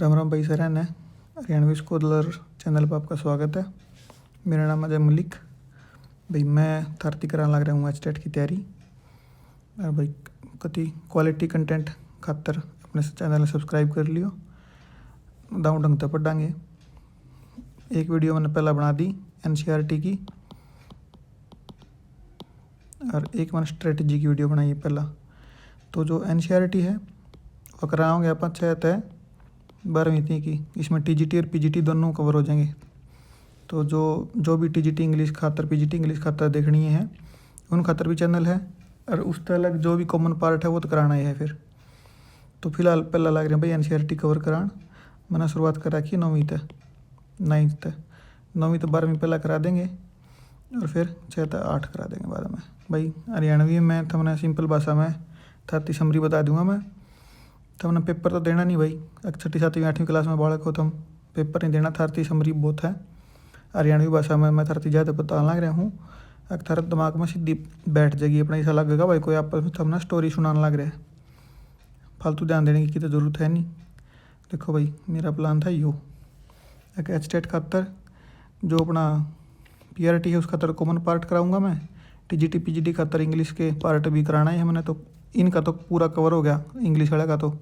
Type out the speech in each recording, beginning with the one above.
राम राम भाई सर है Haryanvi scholar channel पर आपका स्वागत है। मेरा नाम अजय मलिक। भाई मैं थर्टी कराने लग रहा हूँ एचटेट की तैयारी। और भाई कति क्वालिटी कंटेंट खातर अपने चैनल सब्सक्राइब कर लियो। दाऊ ढंग तक पढ़ांगे। एक वीडियो मैंने पहला बना दी एनसीईआरटी की और एक मैंने स्ट्रेटजी की वीडियो बनाई है पहला। तो जो एनसीईआरटी है वो कराओगे आप 6 तय 12वीं की। इसमें टीजीटी और पीजीटी दोनों कवर हो जाएंगे। तो जो भी टीजीटी इंग्लिश खातर पीजीटी इंग्लिश खातर देखनी है उन खातर भी चैनल है। और उससे अलग जो भी कॉमन पार्ट है वो तो कराना ही है फिर। तो फिलहाल पहला लग रहा है भाई एनसीईआरटी कवर करान। मैंने शुरुआत कर रखी 9वीं तक 9th तक 9वीं तो 12वीं पहला करा देंगे और फिर 6 तक 8 करा देंगे बाद में। भाई हरियाणवी में तो मैंने सिंपल भाषा में 30 समरी बता दूंगा मैं। तो हमने पेपर तो देना नहीं भाई। 6ठी 7वीं 8वीं क्लास में बालक हो तो हम पेपर नहीं देना। 30 समरी बहुत है। हरियाणवी भाषा में मैं 30 ज़्यादा बताने लग रहा हूँ। अगर थारे दिमाग में सीधी बैठ जाएगी अपना ऐसा लगेगा भाई कोई आपस में हमने स्टोरी सुनाने लग रहा है। फालतू ध्यान देने की तो ज़रूरत है नहीं। देखो भाई मेरा प्लान था यो एक एचटेट खातर जो अपना पीआरटी है उस खातर कॉमन पार्ट कराऊंगा मैं। टीजीटी पीजीटी खातर इंग्लिश के पार्ट भी कराना है मैंने। तो इनका तो पूरा कवर हो गया इंग्लिश वाले का तो।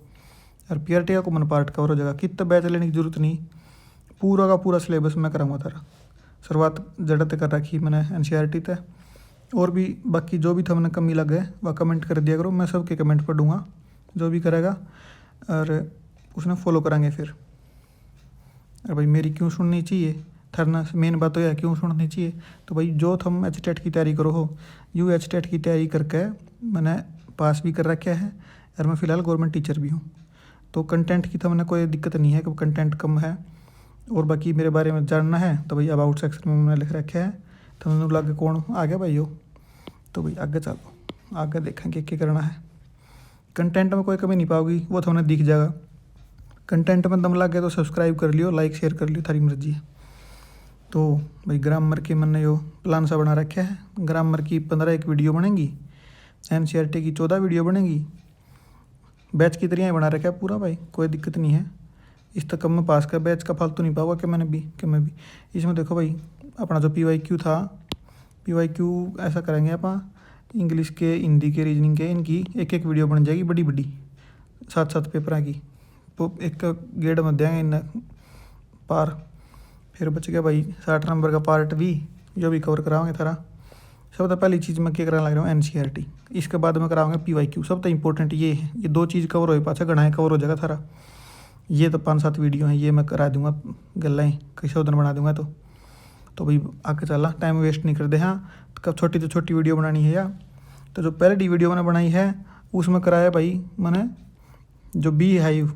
और पीआरटी का कॉमन पार्ट कवर हो जाएगा। कितना बैच लेने की जरूरत नहीं। पूरा का पूरा सिलेबस मैं कराऊंगा तारा। शुरुआत जड़त कर रखी मैंने एनसीईआरटी तक। और भी बाकी जो भी था मैंने कमी लग गए वह कमेंट कर दिया करो। मैं सबके कमेंट पढ़ूँगा जो भी करेगा और उसने फॉलो कराएंगे फिर। और भाई मेरी क्यों सुननी चाहिए थरना मेन बात तो यह क्यों सुननी चाहिए। तो भाई जो तुम एचटेट की तैयारी करो हो यू एचटेट की तैयारी करके मैंने पास भी कर रखा है और मैं फ़िलहाल गवर्नमेंट टीचर भी हूँ। तो कंटेंट की तो मैंने कोई दिक्कत नहीं है कि कंटेंट कम है। और बाकी मेरे बारे में जानना है तो भाई अबाउट सेक्शन में मैंने लिख रखा है। तो मैंने लगे कौन आ गया भाई हो। तो भाई आगे चलो आगे देखेंगे क्या करना है। कंटेंट में कोई कमी नहीं पाओगी वो तो हमें दिख जाएगा। कंटेंट में दम लग गया तो सब्सक्राइब कर लियो लाइक शेयर कर लियो थारी मर्जी है। तो भाई ग्रामर की मैंने यो प्लान सा बना रखा है। ग्रामर की 15 एक वीडियो बनेगी। एनसीईआरटी की 14 वीडियो बनेगी। बैच की तरह ही बना रखा है पूरा भाई कोई दिक्कत नहीं है। इस तक कम में पास का बैच का फालतू नहीं पाऊंगा कि मैं भी इसमें देखो भाई अपना जो पीवाईक्यू था पीवाईक्यू ऐसा करेंगे आप इंग्लिश के हिंदी के रीजनिंग के इनकी एक एक वीडियो बन जाएगी बड़ी बड़ी 7 पेपर की। तो एक गेड़ में देंगे इन पार। फिर बच गया भाई 60 नंबर का पार्ट भी जो भी कवर कराओगे थारा। सब तो पहली चीज़ मैं क्या कराने लग रहा हूँ एनसीईआरटी। इसके बाद में कराऊंगा पीवाईक्यू। सब तो इंपॉर्टेंट ये है। ये 2 चीज़ कवर हो पाछा घना कवर हो जाएगा थारा। ये तो 5-7 वीडियो हैं ये मैं करा दूंगा गल्ला किसी दिन बना दूंगा। तो भाई आगे चला टाइम वेस्ट नहीं कर दे। हाँ कब छोटी तो छोटी वीडियो बनानी है या तो जो पहली वीडियो मैंने बनाई है उसमें कराया भाई मैंने जो बी हाइव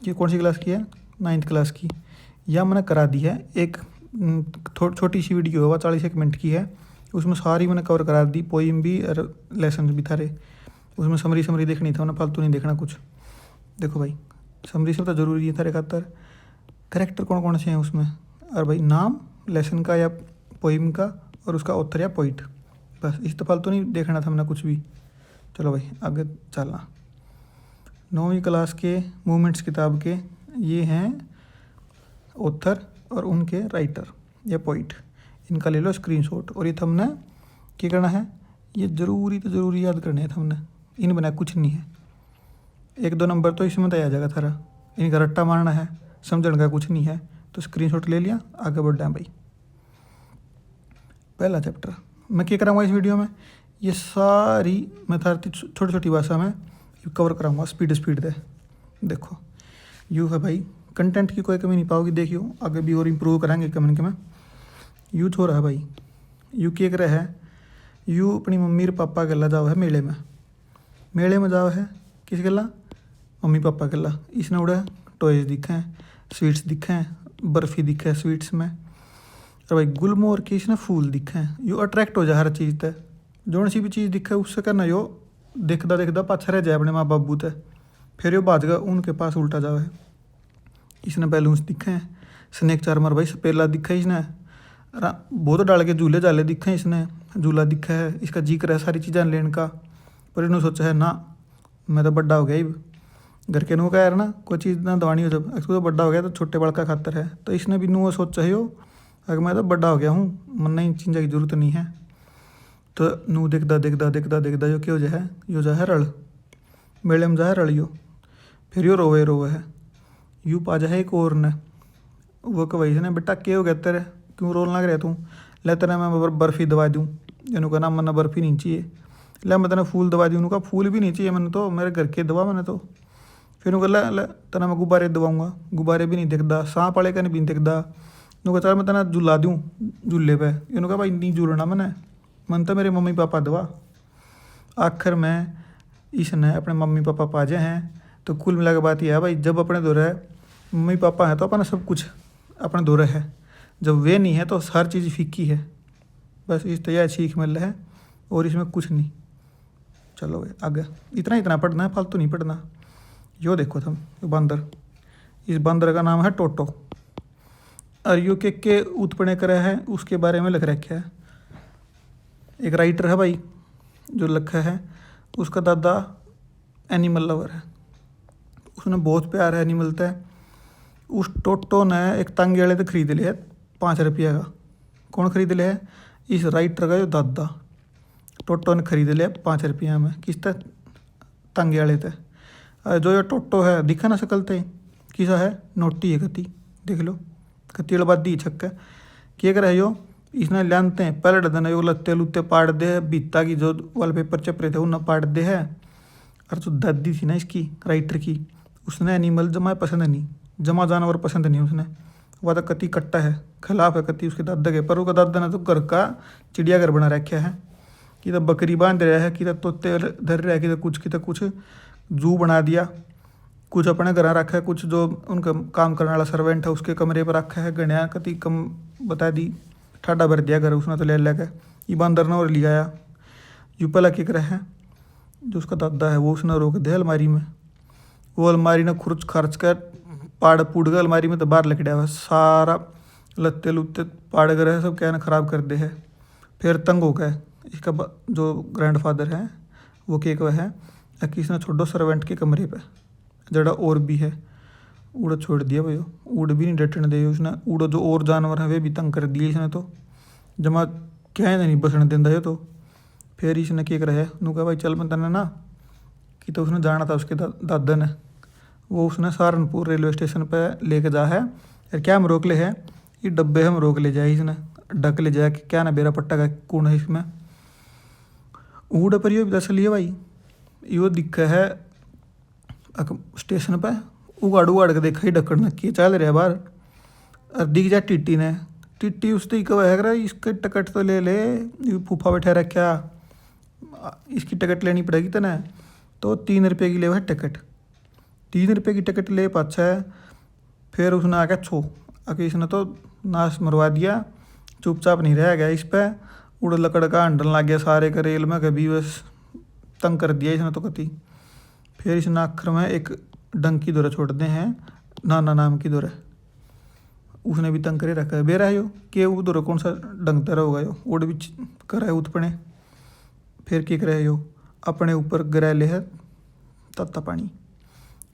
ये कौन सी क्लास की है 9th क्लास की या मैंने करा दी है। एक छोटी सी वीडियो है 40 मिनट की है। उसमें सारी मैंने कवर करा दी पोइम भी और लेसन भी थारे। उसमें समरी देखनी था उन्हें फालतू नहीं देखना कुछ। देखो भाई समरी सब तो ज़रूरी है थारे खातर। करेक्टर कौन कौन से हैं उसमें और भाई नाम लेसन का या पोइम का और उसका ऑथर या पोइट बस। इस तो फालतू नहीं देखना था मैंने कुछ भी। चलो भाई आगे चलना। 9वीं क्लास के मूवमेंट्स किताब के ये हैं ऑथर और उनके राइटर या पोइट। इनका ले लो स्क्रीनशॉट। और ये थंबने क्या करना है ये ज़रूरी याद करने है थंबने। इन बना कुछ नहीं है। 1-2 नंबर तो इसमें तो आ जाएगा थारा। इनका रट्टा मारना है समझने का कुछ नहीं है। तो स्क्रीनशॉट ले लिया आगे बढ़ रहे हैं भाई। पहला चैप्टर मैं क्या कराऊंगा इस वीडियो में ये सारी मैं थारी छोटी छोटी भाषा में कवर कराऊंगा स्पीड दे। देखो यू है भाई कंटेंट की कोई कमी नहीं पाओगी। देखियो आगे भी और इम्प्रूव करेंगे कमेंट के में। यू छोरा है भाई यू क्या करे है यू अपनी मम्मी और पापा गला जाओ है मेले में जाओ है किस गला मम्मी पापा गला। इसने उड़ा टॉयज दिखे हैं स्वीट्स दिखे हैं बर्फ़ी दिखे है स्वीट्स में। और भाई गुलमोहर के इसने फूल दिखे हैं। यू अट्रैक्ट हो जाए हर चीज़ तक जो सी भी चीज़ दिखे उससे करना यो देखदा पाछा रह जाए अपने माँ बाबू तक। फिर यो भाज गया उनके पास उल्टा जाओ है। इसने बैलून्स दिखे हैं स्नैक चार्मर भाई सपेला दिखा है इसने। बहुत डाल के झूले झाले दिखे हैं इसने झूला दिखा है। इसका जिक्र है सारी चीज़ें लेने का पर इन्होंने सोचा है ना मैं तो बड़ा हो गया घर के नू का यार ना कोई चीज़ ना दवानी हो, जब इसको तो बड़ा हो गया तो छोटे बड़ का खातर है, तो इसने भी नू सोचा है अगर मैं तो बड़ा हो गया हूँ, मन नहीं चीज़ की जरूरत नहीं है। तो नू देखदा देखदा देखदा देखदा यो क्यों जो है यो जा है रल मेले में जा है रल यो, फिर यो रोवे रोवे है यू पा जा है एक और ने, वो कह वही ने बेटा क्या हो गया तेरे, क्यों रोल लग रहा तू, ले तेने मैं बर्फ़ी दवा दूँ, इनू कहना मैंने बर्फ़ी नहीं चाहिए, ले मैं तेने फूल दवा दूँ, उनका फूल भी नहीं चाहिए मैंने तो, मेरे घर के दवा मैंने तो, फिर उनको ले तेना मैं गुब्बारे दवाऊँगा, गुब्बारे भी नहीं दिखता, सांप वाले का नहीं भी नहीं दिखता, उनको चल मैं तेना झूला दूँ झूले पे, इन्होंने कहा भाई नहीं झूलना मन तो मेरे मम्मी पापा दवा। आखिर में इसने अपने मम्मी पापा पाजे हैं, तो कुल मिला के बात यह है भाई, जब अपने दौरे मम्मी पापा हैं तो अपना सब कुछ अपने दौरे है, जब वे नहीं है तो हर चीज़ फीकी है। बस इस तरह सीख मिल रहा है और इसमें कुछ नहीं। चलो भाई आगे, इतना पढ़ना है, फालतू नहीं पढ़ना। यो देखो तुम बंदर, इस बंदर का नाम है टोटो, और यो के उत्पन्न करे है उसके बारे में लिख रखा है। एक राइटर है भाई जो लिखा है, उसका दादा एनिमल लवर है, उसने बहुत प्यार है एनिमल था। उस टोटो ने एक तंगे वाले तो खरीद लिया 5 रुपया का। कौन खरीद लिया है? इस राइटर का जो दादा टोटो ने खरीद लिया 5 रुपया में, किस तरह तंगे वाले थे। जो ये टोटो है दिखा ना शकल थे किसा है, नोटी है कति, देख लो कति अड़बादी छक्का क्या कर है यो, इसने लानते हैं पलट देना यो, लत्ते लुत्ते पाड़ दे, बीता की जो वॉलपेपर चपरे थे उन्हें पाड़ दे है। और जो दादी थी ना इसकी राइटर की, उसने एनिमल जमा पसंद नहीं, जमा जानवर पसंद नहीं उसने, वह तो कति कट्टा है, खिलाफ है कति उसके दादा के। पर उसका दादा ने तो घर का चिड़ियाघर बना रखा है, कि तो बकरी बांध रहा है, कि तो तोते धर रहा है, कि तो कुछ जू बना दिया, कुछ अपने घर रखा है, कुछ जो उनका काम करने वाला सर्वेंट है उसके कमरे पर रखा है, गणिया कति कम बता दी, ठाडा भर दिया घर उसने तो ले लेके ये बंदर ने और लिया आया। यू पहला क्या करे है, जो उसका दादा है वो उसने रोक दिया अलमारी में, वो अलमारी ने खुर्च खर्च कर पाड़ पुड़ गया अलमारी में, तो बाहर लकड़ा हुआ सारा लत्ते लुत्ते पाड़ कर है, सब क्या ना ख़राब कर दे है। फिर तंग हो गए इसका जो ग्रैंड फादर है वो केक वह है कि इसने छोड़ो सर्वेंट के कमरे पे, जड़ा और भी है उड़ छोड़ दिया भाई, उड़ भी नहीं डटने दे उसने, उड़ जो और जानवर है वे भी तंग कर दिए इसने, तो जमा क्या नहीं बसने देंदा है। तो फिर इसने क्या करा है, नू कहा भाई चल मैं तने ना, कि तो उसने जाना था उसके दादा ने, वो उसने सहारनपुर रेलवे स्टेशन पर लेके जा है, यार क्या हम रोक ले है, ये डब्बे हम रोक ले जाए, इसने डक ले जाए कि क्या ना बेरा पट्टा का कौन है इसमें। उड़ पर यो भी दस लिए भाई, यो दिखा है स्टेशन पर, उगाड़ उगाड़ के देखा ही ढक्कन नक्की चल रहा बाहर, और दिख जा टिट्टी ने, टिट्टी उसने कहा है इसके टिकट तो ले ले, फूफा बैठा रखा, इसकी टिकट लेनी पड़ेगी तेने, तो 3 रुपये की ले है टिकट, 3 रुपये की टिकट ले पाछा है। फिर उसने आके आके इसने तो नाश मरवा दिया, चुपचाप नहीं रह गया इस पर, उड़ लकड़ का हंडन लग गया सारे का रेल में, कभी बस तंग कर दिया इसने तो कति। फिर इसने आखिर में एक डंकी दौरे छोड़ते हैं, नाना नाम की दौरे, उसने भी तंग करे रखा है बेरा यो कि वो दौरे कौन सा डंग तरह होगा यो, उड़ भी करे उत्पने। फिर क्या करे यो, अपने ऊपर गिरा ले है तत्ता पानी,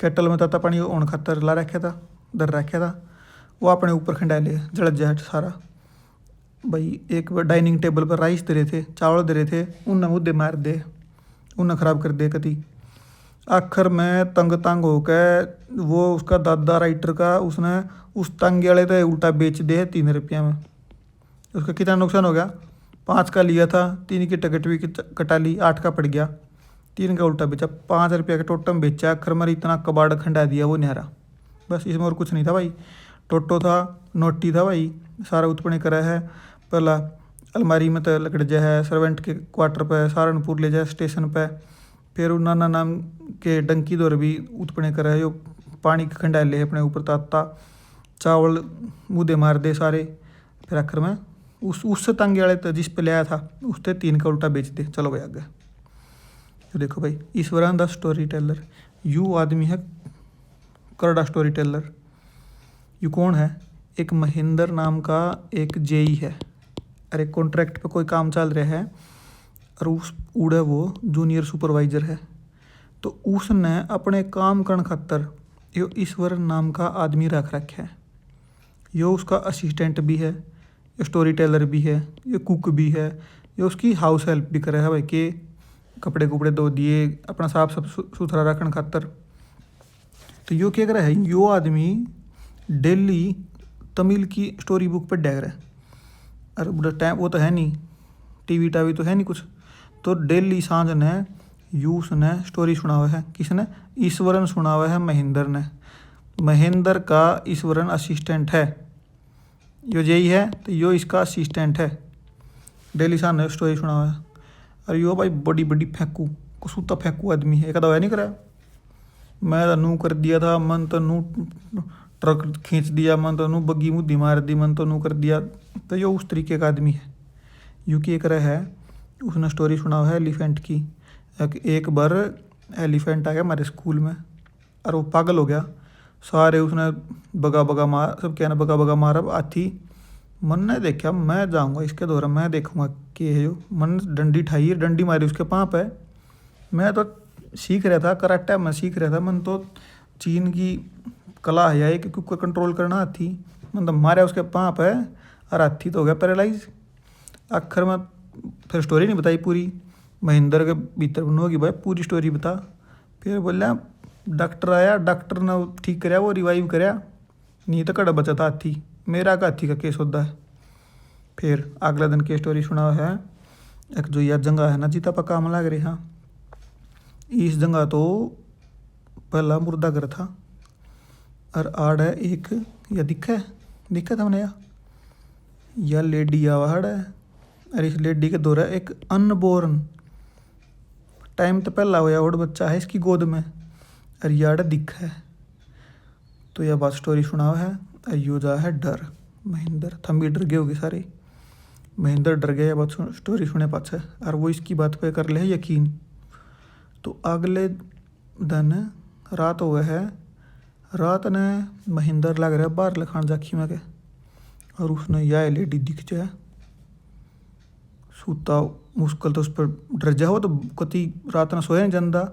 केटल में तत्ता पानी ओण खातर ला रखा था, दर रखा था, वो अपने ऊपर खंडा ले जड़ जाट सारा भाई। एक डाइनिंग टेबल पर राइस दे रहे थे, चावल दे रहे थे, उन्हें मुद्दे मार दे, उन्हें ख़राब कर दे कति। आखिर में तंग होकर वो उसका दादा राइटर का, उसने उस तंगे वाले तो उल्टा बेच दे 3 रुपया में। उसका कितना नुकसान हो गया, 5 का लिया था, 3 की टिकट भी कटा ली, 8 का पड़ गया, 3 का उल्टा बेचा, 5 रुपया का टोटम बेचा। आखिर में इतना कबाड़ खंडा दिया वो न्यारा, बस इसमें और कुछ नहीं था भाई। टोटो था, नोटी था भाई, सारा उत्पन्न करा है। पहला अलमारी में तो लकड़ जा है, सर्वेंट के क्वार्टर पे सहारनपुर ले जाए स्टेशन पे। फिर नाना नाम के डंकी दौर भी उत्पन्न करा है, जो पानी के खंडाले है अपने ऊपर ताता, चावल मुँह मार दे सारे। फिर आखिर में उससे तंगे वाले तो जिस पे ले आया था उससे 3 का उल्टा बेच दे। चलो भाई आगे, तो देखो भाई ईश्वरान द स्टोरी टेलर, यू आदमी है करड़ा स्टोरी टेलर। यू कौन है, एक महेंद्र नाम का एक जेई है, अरे कॉन्ट्रैक्ट पे कोई काम चल रहा है, और उस उड़े वो जूनियर सुपरवाइज़र है। तो उसने अपने काम करने खातर यो ईश्वर नाम का आदमी रख रखा है। यो उसका असिस्टेंट भी है, ये स्टोरी टेलर भी है, ये कुक भी है, ये उसकी हाउस हेल्प भी करे है भाई के कपड़े कुपड़े धो दिए अपना साफ सुथरा रखने खातर। तो यो क्या करे है, यो आदमी डेली तमिल की स्टोरी बुक पर डैग रहा है। और टाइम वो तो है नहीं, टीवी टावी तो है नहीं कुछ, तो डेली सांझ ने यूस ने स्टोरी सुना हुआ है। किसने? ईश्वरन सुना हुआ है महेंद्र ने। महेंद्र का ईश्वरन असिस्टेंट है, यो यही है तो यो इसका असिस्टेंट है। डेली सांझ ने स्टोरी सुना हुआ है। और यो भाई बड़ी बड़ी फेंकू कुसूता फेंकू आदमी है, एक दवा नहीं करा मैं तो नू कर दिया था, मन तो नू ट्रक खींच दिया, मन तो नू बग्गी मुद्दी मार दी, मन तो नू कर दिया। तो यो उस तरीके का आदमी है। यू की एक है, उसने स्टोरी सुना हुआ है एलिफेंट की। एक बार एलिफेंट आ गया हमारे स्कूल में और वो पागल हो गया। सारे उसने बगा बगा मार, सब कहना बगा बगा मार। अब हाथी मन ने देखा मैं जाऊंगा इसके दौरान, मैं देखूंगा कि है जो मन डंडी ठाई, डंडी मारी उसके पाँव पे। मैं तो सीख रहा था कराटे में, सीख रहा था मन तो चीन की कला है ये कि कुकर कंट्रोल करना। हाथी मन तो मारा उसके पाँव पे और हाथी तो हो गया पैरालाइज। आखिर में फिर स्टोरी नहीं बताई पूरी, महेंद्र के भीतर बनोगी भाई पूरी स्टोरी बता। फिर बोलिया डॉक्टर आया, डॉक्टर ने ठीक कराया, वो रिवाइव कराया, नहीं तो कड़ा बचा था हाथी। मेरा का हाथी का केस होता है। फिर अगला दिन की स्टोरी सुना है, एक जो यह जगह है ना जीता पर काम लग रही। हाँ, इस जगह तो पहला मुर्दा घर था और आड़ है एक, या दिखा था मैंने या लेडी आवाड़ है। और इस लेडी के दौरा एक अनबोर्न टाइम तो पहला हुआ और बच्चा है इसकी गोद में और याड दिखा है। तो यह बात स्टोरी सुना हुआ है और यो जा है डर। महेंद्र थम्बी डर गए होगी सारे, महेंद्र डर गया बात स्टोरी सुने पाछे और वो इसकी बात पे कर ले यकीन। तो अगले दिन रात हुआ है, रात ने महेंद्र लग रहा है बाहर लखान जाखी में के और उसने यह लेडी दिख जाए। सूता मुश्किल तो उस पर डर जाओ तो कति रात ने सोया नहीं जाता।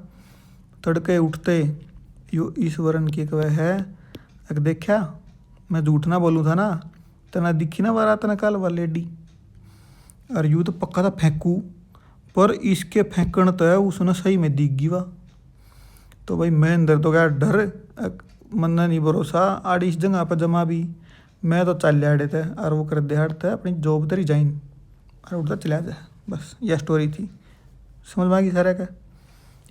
तड़के उठते यो ईश्वरन की कह है, अगर देखा मैं झूठ ना बोलूँ था ना, तना दिखी ना रात ने कल वाली लेडी। और यूँ तो पक्का था फेंकू, पर इसके फेंकण तो है उसने सही में दिख गई वाह। तो भाई मैं अंदर तो गया डर, मन नहीं भरोसा आड़ी इस जगह पर जमा भी। मैं तो चल आड़े थे और वो कर दे थे अपनी जॉब तरी जाइन और उठता चला जाए। बस यह स्टोरी थी, समझ में आ गई सारा का।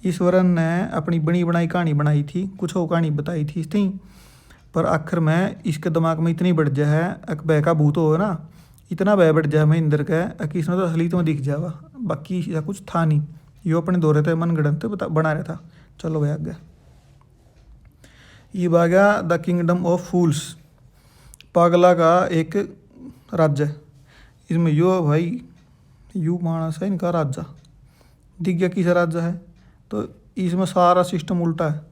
ईश्वरन ने अपनी बनी बनाई कहानी बनाई थी, कुछ वो कहानी बताई थी इसकी, पर आखिर में इसके दिमाग में इतनी बढ़ जाए है बह का भूत हो ना, इतना बह बढ़ जाए महेंद्र का कि इसमें तो असली तो दिख जावा, बाकी या कुछ था नहीं। यो अपने दौरे थे मन गढ़ंत बना रहा था। चलो भाई आगे ये भागा द किंगडम ऑफ फूल्स, पागला का एक राज्य। इसमें यो भाई यू मानस है इनका राजा दिख गया किस राज्य है। तो इसमें सारा सिस्टम उल्टा है।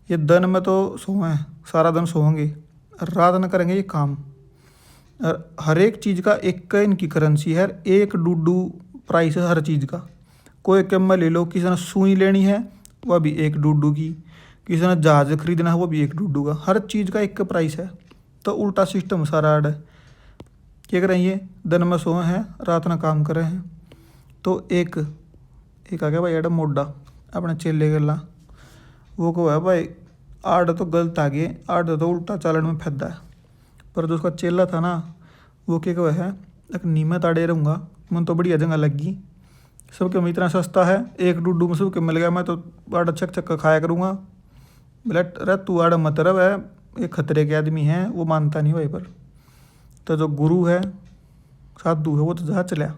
ये दिन में तो सोए सारा दिन सोएंगे, रात में करेंगे ये काम। और हर एक चीज़ का एक का इनकी करेंसी है, एक डूडू प्राइस है हर चीज़ का। कोई कम ले लो, किसी ने सुई लेनी है वह भी एक डूडू की, किसी ने जहाज खरीदना है वो भी एक डूडू का, हर चीज़ का एक का प्राइस है। तो उल्टा सिस्टम सारा ऐड है। क्या करें ये दिन में सोए हैं रात में काम कर रहे हैं। तो एक आ गया भाई एडम मोडा अपने चेले गला, वो को है भाई आड़ तो गलत आ गए, आड़ तो उल्टा चालन में फैदा है। पर जो उसका चेला था ना वो क्या कहा है, एक नीमत आड़े रहूँगा, मन तो बढ़िया जगह लगी, सबके में इतना सस्ता है एक डूडू में सबके मिल गया, मैं तो आड़ा चक चक्का खाया करूँगा। बोला अरे तू आड़ा मतलब है एक खतरे के आदमी है, वो मानता नहीं भाई। पर तो जो गुरु है साधु है वो तो जहाँ चला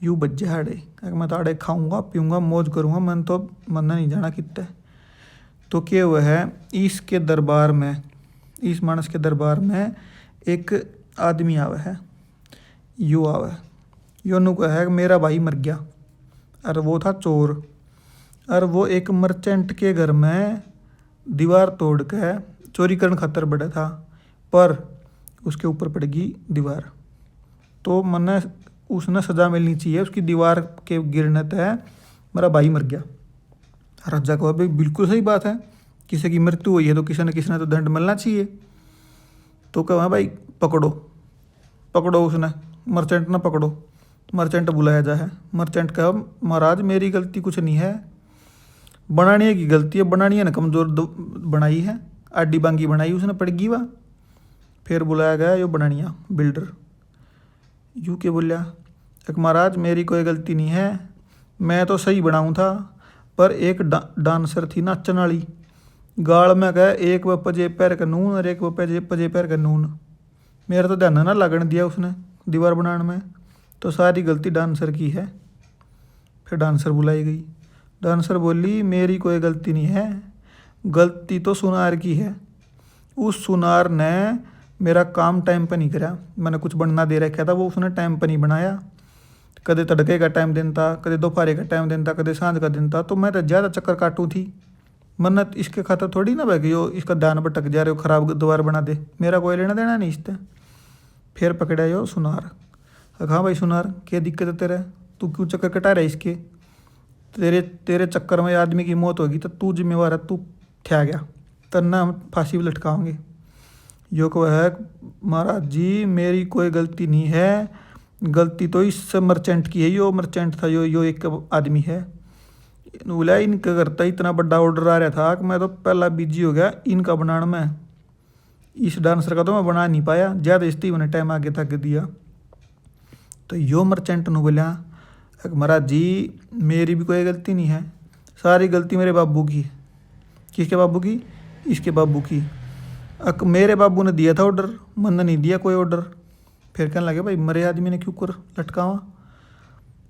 यूँ बज्जे हाड़े, मैं तो आड़े खाऊंगा पीऊँगा मौज करूँगा, मन तो मन नहीं जाना कितना। तो क्या हुआ है इसके दरबार में, इस मानस के दरबार में एक आदमी आवे है, यू आवे यो नु कहा है मेरा भाई मर गया। और वो था चोर, और वो एक मर्चेंट के घर में दीवार तोड़ के चोरी करने खातर बढ़ा था, पर उसके ऊपर पड़ गई दीवार। तो मन उसने सज़ा मिलनी चाहिए, उसकी दीवार के गिरने तय मेरा भाई मर गया। राजा को भाई बिल्कुल सही बात है, किसी की मृत्यु हुई है तो किसी न तो दंड मिलना चाहिए। तो कहा भाई पकड़ो पकड़ो, उसने मर्चेंट ना पकड़ो। मर्चेंट बुलाया जाए। मर्चेंट कहा महाराज मेरी गलती कुछ नहीं है, बनानिया की गलती है, बनानिया ने कमज़ोर बनाई है, आडी बांगी बनाई उसने पड़गी वह। फिर बुलाया गया यो बनानिया बिल्डर। यूँ के बोलिया एक महाराज मेरी कोई गलती नहीं है, मैं तो सही बनाऊँ था, पर एक डांसर थी नाचन वाली, गाल में कह एक व पजे पैर का नून और एक व पजे पैर का नून, मेरा तो ध्यान ना लगन दिया उसने दीवार बनाने में, तो सारी गलती डांसर की है। फिर डांसर बुलाई गई। डांसर बोली मेरी कोई गलती नहीं है, गलती तो सुनार की है। उस सुनार ने मेरा काम टाइम पर नहीं करा, मैंने कुछ बनना दे रखा था वो उसने टाइम पर नहीं बनाया। कदे तड़के का टाइम दिन था, कदे दोपहर का टाइम दिन था, कदे सांझ का दिन था, तो मैं तो ज़्यादा चक्कर काटूँ थी। मन्नत इसके खातर थोड़ी ना भाई कि यो इसका ध्यान भटक जा रहे हो खराब दोबारा बना दे, मेरा कोई लेना देना नहीं इससे। फिर पकड़ा यो सुनार। हाँ भाई सुनार क्या दिक्कत है तेरे, तू क्यों चक्कर कटा रहा है इसके, तेरे तेरे चक्कर में आदमी की मौत होगी तो तू जिम्मेवार है, तू ठा गया, तन्ना हम फांसी भी लटकाओगे। यो को है महाराज जी मेरी कोई गलती नहीं है, गलती तो इस मर्चेंट की है, यो मर्चेंट था, यो एक आदमी है। बोला इनका करता इतना बड़ा ऑर्डर आ रहा था कि मैं तो पहला बिजी हो गया इनका बनाने में, इस डांसर का तो मैं बना नहीं पाया, ज़्यादा इसलिए मैंने टाइम आगे तक दिया। तो यो मर्चेंट ने बोला महाराज जी मेरी भी कोई गलती नहीं है, सारी गलती मेरे बाबू की। किसके बाबू की, इसके बाबू की। मेरे बाबू ने दिया था ऑर्डर, मैंने नहीं दिया कोई ऑर्डर। फिर कहने लगे भाई मरे आदमी ने क्यों कर लटकावा।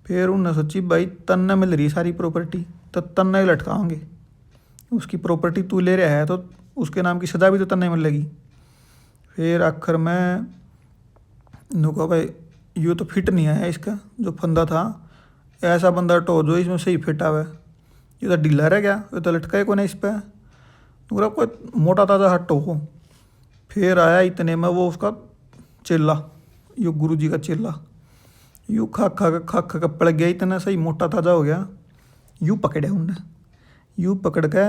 फिर उन्होंने सोची भाई तन्ने मिल रही सारी प्रॉपर्टी तो तन्ने ही लटकाओगे, उसकी प्रॉपर्टी तू ले रहा है तो उसके नाम की सज़ा भी तो तन्ने मिलेगी। फिर आखिर में नुको भाई यूँ तो फिट नहीं आया इसका जो फंदा था, ऐसा बंदा टो जो इसमें सही फिट आवे, ये तो ढीला रह गया, ये तो लटकाए को नहीं इस पर, पूरा कोई मोटा ताज़ा हट्टो हो। फिर आया इतने में वो उसका चेला, यो गुरुजी का चेला, यूँ खा खा पड़ गया, इतना सही मोटा ताज़ा हो गया। यूँ पकड़े उनने, यूँ पकड़ के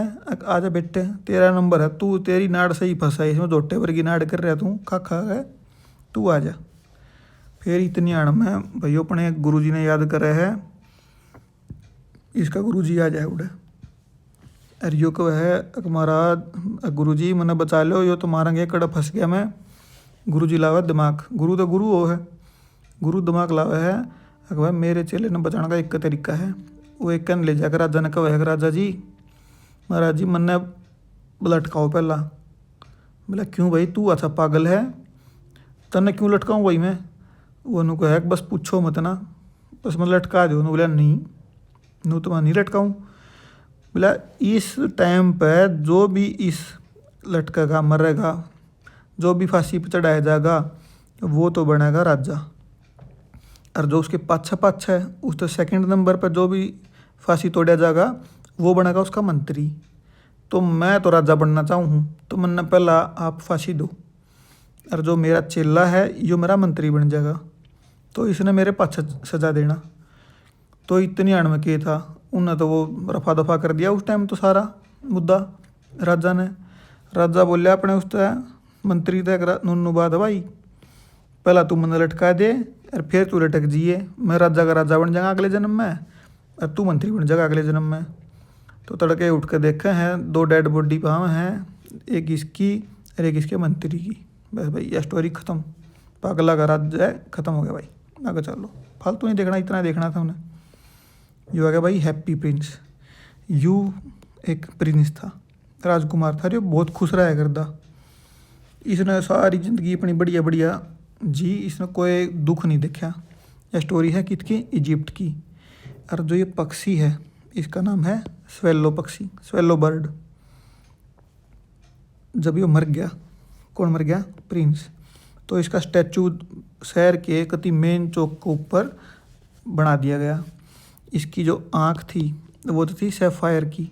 आजा बेटे तेरा नंबर है, तू तेरी नाड़ सही फंसा है इसमें, जोटे वर्गी नाड़ कर रहा तू खा गए, तू आ जा। फिर इतनी आड़ में भाई अपने गुरुजी ने याद करे है, इसका गुरुजी आ जाए उड़े। अरे यो को है महाराज गुरुजी मैंने बचा लो, यो तो मारेंगे कड़ा फंस गया मैं। गुरुजी लावा दिमाग, गुरु तो गुरु हो है, गुरु दिमाग लावा है। भाई मेरे चेले ने बचाने का एक तरीका है, वो एक कन ले जाकर राजा ने कहा है राजा जी महाराज जी मन्ने लटकाओ पहला। बोला क्यों भाई तू अच्छा पागल है, तन्ने क्यों लटकाऊँ भाई मैं। वो नु को है बस पूछो मत ना, बस मैं लटका दो। बोला नहीं नू तो मैं नहीं लटकाऊँ। बोला इस टाइम पर जो भी इस लटकेगा मरेगा, जो भी फांसी पर चढ़ाया जाएगा वो तो बनेगा राजा, और जो उसके पाछा है उस तो सेकंड नंबर पर जो भी फांसी तोड़ा जाएगा वो बनेगा उसका मंत्री। तो मैं तो राजा बनना चाहूँ तो मैंने पहला आप फांसी दो, और जो मेरा चेला है यो मेरा मंत्री बन जाएगा, तो इसने मेरे पाछा सजा देना। तो इतनी आड़ में के था, उन्हें तो वो रफा दफा कर दिया उस टाइम तो सारा मुद्दा राजा ने। राजा बोलिया अपने उस मंत्री तक नुन्नू बात भाई पहला तू मैंने लटका दे और फिर तू लटक जिए, मैं राजा का राजा बन जाएगा अगले जन्म में और तू मंत्री बन जाएगा अगले जन्म में। तो तड़के उठ कर देखे हैं 2 डेड बॉडी पाँव हैं, एक इसकी और एक इसके मंत्री की। बस भाई यह स्टोरी ख़त्म, पागला का राज्य है ख़त्म हो गया भाई, आगे चलो फालतू नहीं देखना, इतना देखना था उन्हें। यू आ गया भाई हैप्पी प्रिंस। यू एक प्रिंस था, राजकुमार था जो बहुत खुश रहा करता, इसने सारी ज़िंदगी अपनी बढ़िया बढ़िया जी, इसने कोई दुख नहीं देखा। यह स्टोरी है किसकी, इजिप्ट की। और जो ये पक्षी है इसका नाम है स्वेलो पक्षी, स्वेलो बर्ड। जब ये मर गया, कौन मर गया, प्रिंस, तो इसका स्टैचू शहर के कति मेन चौक के ऊपर बना दिया गया। इसकी जो आँख थी वो तो थी सैफायर की,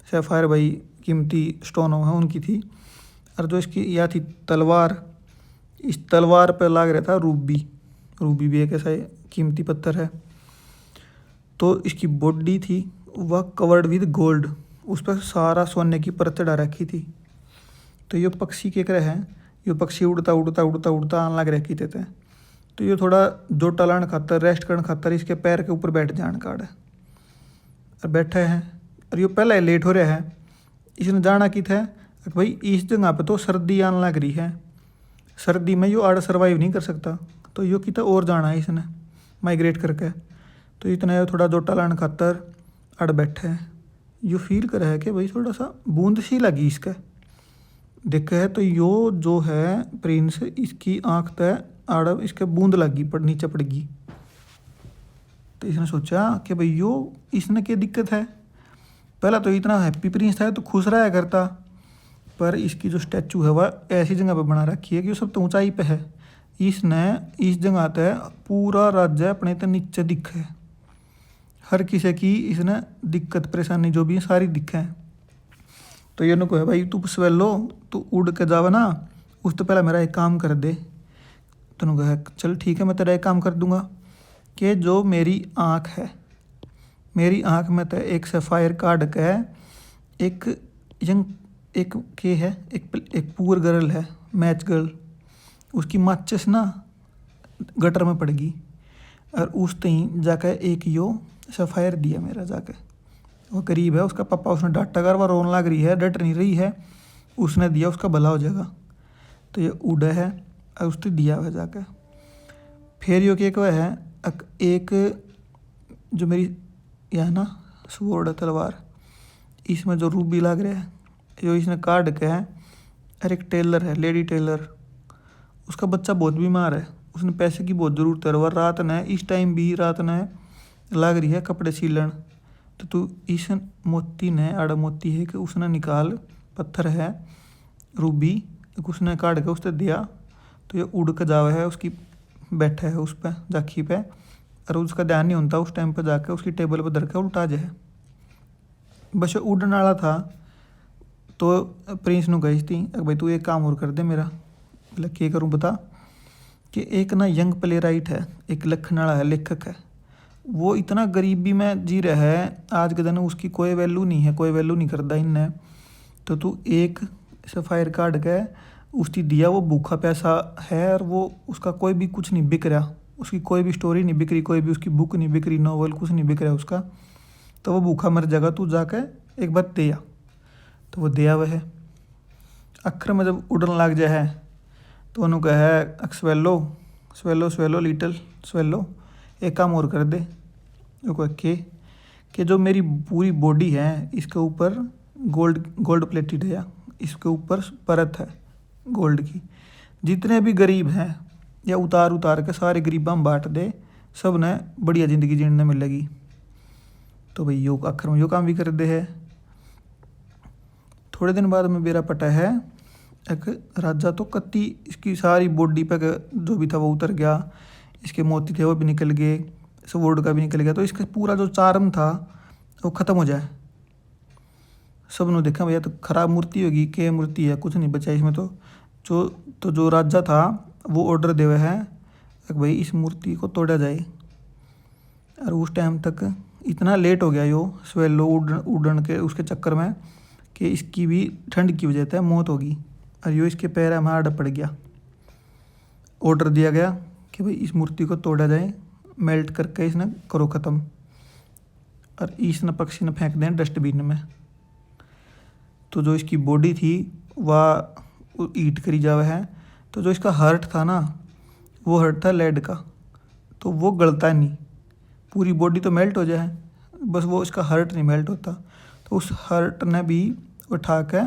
सैफायर भाई कीमती स्टोन है उनकी थी। और जो इसकी यह थी तलवार, इस तलवार पर लग रहा था रूबी, रूबी भी एक ऐसा कीमती पत्थर है। तो इसकी बॉडी थी वह कवर्ड विद गोल्ड, उस पर सारा सोने की परत चढ़ा रखी थी। तो ये पक्षी के करे है, ये पक्षी उड़ता उड़ता उड़ता उड़ता आने लग रखी थे। तो ये थोड़ा जोटा लाने खातर, रेस्ट करने खातर इसके पैर के ऊपर बैठ जान काड़ और बैठे हैं। और ये पहले ही लेट हो रहा है। इसने जाना कि था भाई इस जगह पे तो सर्दी आने लग रही है, सर्दी में यो आड़ सर्वाइव नहीं कर सकता। तो यो कितना और जाना है इसने माइग्रेट करके। तो इतना थोड़ा जोटा लाने खातर अड़ बैठे हैं। यो फील करे है कि भाई थोड़ा सा बूंद सी लगी इसका देखे है। तो यो जो है प्रिंस, इसकी आँख तय आड़ इसके बूंद लगी पड़ नीचे पड़गी। तो इसने सोचा कि भाई यो इसने क्या दिक्कत है। पहला तो इतना हैप्पी प्रिंस था तो खुश रहा करता, पर इसकी जो स्टैचू है वह ऐसी जगह पे बना रखी है कि वो सब तो ऊंचाई पे है। इसने इस जगह पे पूरा राज्य अपने तो नीचे दिखे, हर किसी की इसने दिक्कत परेशानी जो भी है सारी दिखे। तो ये को है भाई तू सवेलो तू उड़ के जावे ना, उस तो पहले मेरा एक काम कर दे। तो कहा चल ठीक है मैं तेरा एक काम कर दूंगा कि जो मेरी आँख है, मेरी आँख में तो एक सफ़ायर काट के एक यंग एक के है एक पुअर गर्ल है, मैच गर्ल, उसकी माचिस ना गटर में पड़गी और उस तई जाकर एक यो सफ़ायर दिया मेरा जाके। वो करीब है उसका पापा, उसने डांटा कर वह रोन लग रही है, डट नहीं रही है, उसने दिया उसका भला हो जाएगा। तो ये उड़ा है और उसने दिया हुआ जाकर। फिर यो के है एक जो मेरी यह ना स्वॉर्ड है तलवार, इसमें जो रूबी लग रहा है जो इसने काट के है। और एक टेलर है, लेडी टेलर, उसका बच्चा बहुत बीमार है, उसने पैसे की बहुत ज़रूरत है। और रात ने इस टाइम भी रात ने लग रही है कपड़े सीलन। तो तू इस मोती ने आड़ा मोती है कि उसने निकाल, पत्थर है रूबी, उसने काट के उसने दिया। तो ये उड़ के जावे है, उसकी बैठा है उस पर जाखी पे, और उसका ध्यान नहीं होता उस टाइम पर जाके उसकी टेबल पर धर के उल्टा जाए। बस उड़ने वाला था। तो प्रिंस ने कही थी भाई तू एक काम और कर दे मेरा। बोला क्या करूँ बता। कि एक ना यंग प्ले राइट है, एक लिखने वाला है, लेखक है, वो इतना गरीबी में जी रहा है आज के दिन, उसकी कोई वैल्यू नहीं है, कोई वैल्यू नहीं करता इनने। तो तू एक सफ़ायर काट के उसकी दिया, वो भूखा पैसा है और वो उसका कोई भी कुछ नहीं बिक रहा, उसकी कोई भी स्टोरी नहीं बिक रही, कोई भी उसकी बुक नहीं बिक रही, नॉवल कुछ नहीं बिक रहा उसका। तो वो भूखा मर जाएगा, तू जाके एक बार दिया। तो वो दिया वह है। अखर में जब उड़न लग जाए है तो उन्होंने कहा है swallow swallow swallow little swallow एक काम और कर दे। वो कह कि जो मेरी पूरी बॉडी है इसके ऊपर गोल्ड प्लेटेड है, इसके ऊपर परत है गोल्ड की, जितने भी गरीब हैं या उतार उतार के सारे गरीबा में बांट दे, सब ने बढ़िया ज़िंदगी जीने मिलेगी। तो भाई यो आखिर में यो काम भी कर दे है। थोड़े दिन बाद में मेरा पटा है एक राजा, तो कत्ती इसकी सारी बॉडी पे जो भी था वो उतर गया, इसके मोती थे वो भी निकल गए, स्वॉर्ड का भी निकल गया। तो इसका पूरा जो चार्म था वो ख़त्म हो जाए। सब ने देखा भैया तो खराब मूर्ति होगी, क्या मूर्ति है, कुछ नहीं बचा इसमें। तो जो राजा था वो ऑर्डर देवे है कि भाई इस मूर्ति को तोड़ा जाए। और उस टाइम तक इतना लेट हो गया यो स्वेलो उड़न के उसके चक्कर में कि इसकी भी ठंड की वजह से मौत होगी और यो इसके पैर में आड़ पड़ गया। ऑर्डर दिया गया कि भाई इस मूर्ति को तोड़ा जाए, मेल्ट करके इसने करो ख़त्म, और इसने पक्षी ने फेंक दें डस्टबिन में। तो जो इसकी बॉडी थी वह ईट करी जावे है। तो जो इसका हार्ट था ना, वो हार्ट था लेड का, तो वो गलता नहीं, पूरी बॉडी तो मेल्ट हो जाए, बस वो इसका हार्ट नहीं मेल्ट होता। तो उस हार्ट ने भी उठा के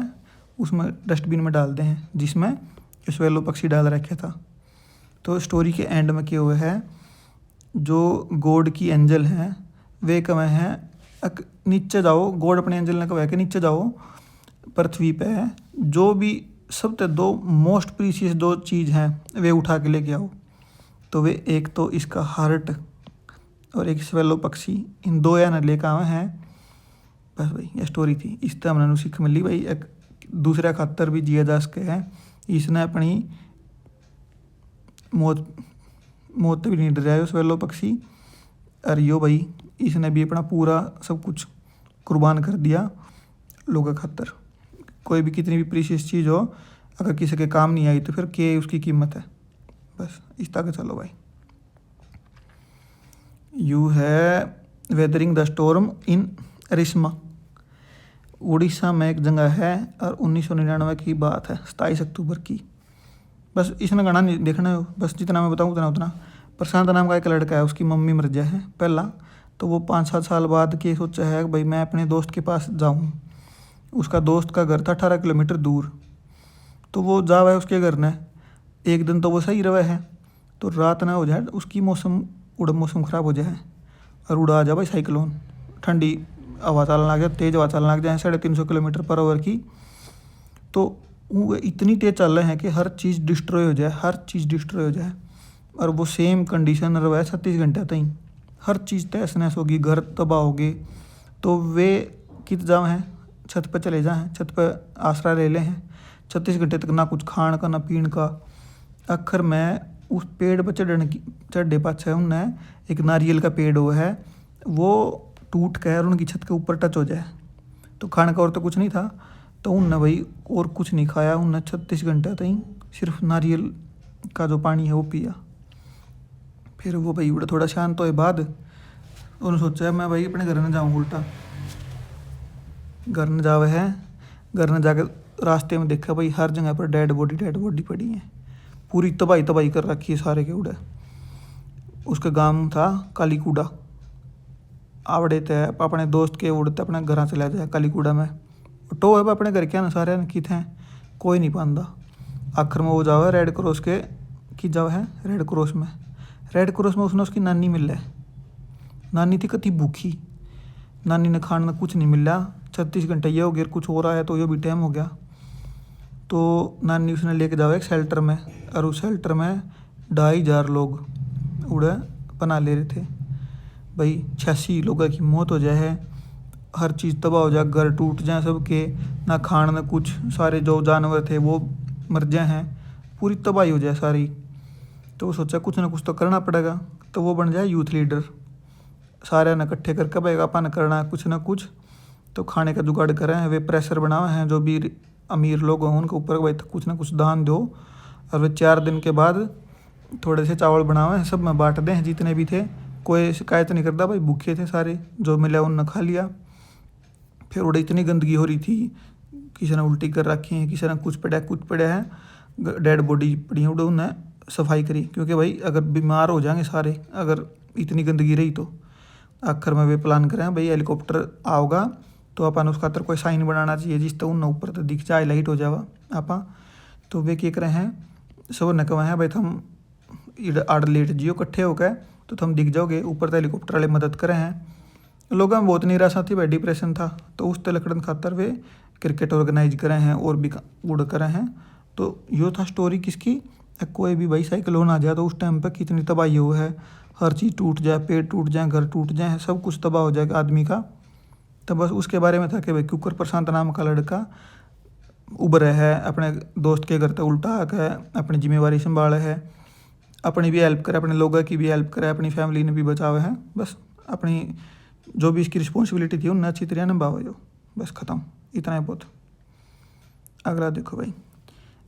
उसमें डस्टबिन में डाल दे हैं जिसमें स्वेलो पक्षी डाल रखा था। तो स्टोरी के एंड में क्या हुआ है, जो गॉड की एंजल हैं वे कहे हैं नीचे जाओ, गॉड अपने एंजल ने कहा कि नीचे जाओ पृथ्वी पे है, जो भी सबसे दो मोस्ट प्रीशियस दो चीज़ हैं वे उठा के लेके आओ। तो वे एक तो इसका हार्ट और एक स्वेलो पक्षी, इन दो या न लेकर आए हैं। बस भाई ये स्टोरी थी। इस तरह हमने सीख मिली भाई एक दूसरा खातर भी जिया जा सके है। इसने अपनी मौत भी नहीं डराया स्वेलो पक्षी, और यो भाई इसने भी अपना पूरा सब कुछ कुर्बान कर दिया लोगों खातर। कोई भी कितनी भी प्रीशियस चीज़ हो, अगर किसी के काम नहीं आई तो फिर के उसकी कीमत है। बस इस तरह चलो भाई। यू है वेदरिंग द स्टॉर्म इन रिस्मा। उड़ीसा में एक जगह है और 1999 की बात है, 27 अक्टूबर की। बस इसने गाना नहीं देखना है, बस जितना मैं बताऊँ उतना उतना। प्रशांत नाम का एक लड़का है, उसकी मम्मी मर जाए है पहला, तो वो 5-7 साल बाद की सोचा है भाई मैं अपने दोस्त के पास जाऊँ। उसका दोस्त का घर था 18 किलोमीटर दूर, तो वो जावा है उसके घर ने। एक दिन तो वो सही रहा है, तो रात ना हो जाए उसकी मौसम ख़राब हो जाए और उड़ा आ जाए भाई साइक्लोन। ठंडी हवा चलने लग जाए, तेज़ हवा चलने लग जाए 350 किलोमीटर पर आवर की। तो वो इतनी तेज़ चल रहे हैं कि हर चीज़ डिस्ट्रॉय हो जाए, हर चीज़ डिस्ट्रॉय हो जाए। और वो सेम कंडीशन रहा है 36 घंटे तक। हर चीज़ तहस नहस होगी, घर तबाह हो गए। तो वे कित जाओ हैं, छत पर चले जाए हैं, छत पर आसरा ले ले हैं। 36 घंटे तक ना कुछ खान का ना पीन का। आखिर में उस पेड़ पर चढ़े पाछे उनने एक नारियल का पेड़ वो है, वो टूट कर उनकी छत के ऊपर टच हो जाए। तो खाने का और तो कुछ नहीं था, तो उनने भाई और कुछ नहीं खाया। उनने 36 घंटे तक सिर्फ नारियल का जो पानी है वो पिया। फिर वो भाई उड़ा थोड़ा शांत होए बाद उन्होंने सोचा मैं भाई अपने घर में जाऊँ। उल्टा घर में जावे है, घर में जाकर रास्ते में देखा भाई हर जगह पर डेड बॉडी पड़ी है। पूरी तबाही कर रखी है सारे के उड़े। उसका गांव था कालीकूड़ा। आवड़े थे अपने दोस्त के उड़ते अपने घर चला जाए कालीकूड़ा में। टो है अपने घर के ना सारे कित हैं, कोई नहीं पाता। आखिर में वो जाओ है रेड क्रॉस के की जाओ है रेड क्रॉस में उसने उसकी नानी मिल है। नानी थी कति भूखी, नानी ने खाना कुछ नहीं मिला। 36 घंटे ये हो गया, कुछ हो रहा है तो ये भी टाइम हो गया। तो नानी उसने लेके जाओ एक शेल्टर में, और उस शेल्टर में 2500 लोग उड़े पना ले रहे थे। भाई 86 लोगों की मौत हो जाए है, हर चीज़ तबाह हो जाए, घर टूट जाए सबके, ना खान ना कुछ। सारे जो जानवर थे वो मर जाए हैं, पूरी तबाही हो जाए सारी। तो वो सोचा कुछ ना कुछ तो करना पड़ेगा, तो वो बन जाए यूथ लीडर। सारे ने इकट्ठे करके भाई अपन करना है कुछ ना कुछ, तो खाने का जुगाड़ करें हैं। वे प्रेशर बनाए हैं जो भी अमीर लोग हैं उनके ऊपर भाई कुछ ना कुछ दान दो। और वे 4 दिन के बाद थोड़े से चावल बनाए हैं, सब में बांट दें हैं जितने भी थे। कोई शिकायत नहीं करता भाई, भूखे थे सारे, जो मिला उनने खा लिया। फिर उड़े इतनी गंदगी हो रही थी, किसी ने उल्टी कर रखी है, किसी ने कुछ पड़ा है, डेड बॉडी पड़ी है। उड़े उन्हें सफाई करी, क्योंकि भाई अगर बीमार हो जाएंगे सारे अगर इतनी गंदगी रही तो। आखिर में वे प्लान करें भाई हेलीकॉप्टर आओगा तो अपन उस खातर कोई साइन बनाना चाहिए जिससे उन ऊपर तो दिख जाए, लाइट हो जावा आपा। तो वे क्या करे हैं, सब ने कहा है भाई थम आड़ लेट जियो इकट्ठे होकर, तो थम दिख जाओगे ऊपर। तो हेलीकॉप्टर वाले मदद करे हैं। लोगों में बहुत निराशा थी भाई, डिप्रेशन था, तो उस लकड़न खातर वे क्रिकेट ऑर्गेनाइज करे हैं और भी उड़ करे हैं। तो यो था स्टोरी किसकी, कोई भी भाई साइक्लोन आ जाए तो उस टाइम पर कितनी तबाही हो है, हर चीज़ टूट जाए, पेड़ टूट जाए, घर टूट जाए, सब कुछ तबाह हो जाएगा आदमी का। तो बस उसके बारे में था कि भाई कुकर प्रशांत नाम का लड़का उभरे है, अपने दोस्त के घर तक उल्टा आकर अपनी जिम्मेवारी संभाले है, अपनी भी हेल्प करे, अपने लोगों की भी हेल्प करे, अपनी फैमिली ने भी बचावे है। बस अपनी जो भी इसकी रिस्पॉन्सिबिलिटी थी उन्हें अच्छी तरह निभावे जो, बस ख़त्म, इतना है बहुत। अगला देखो भाई,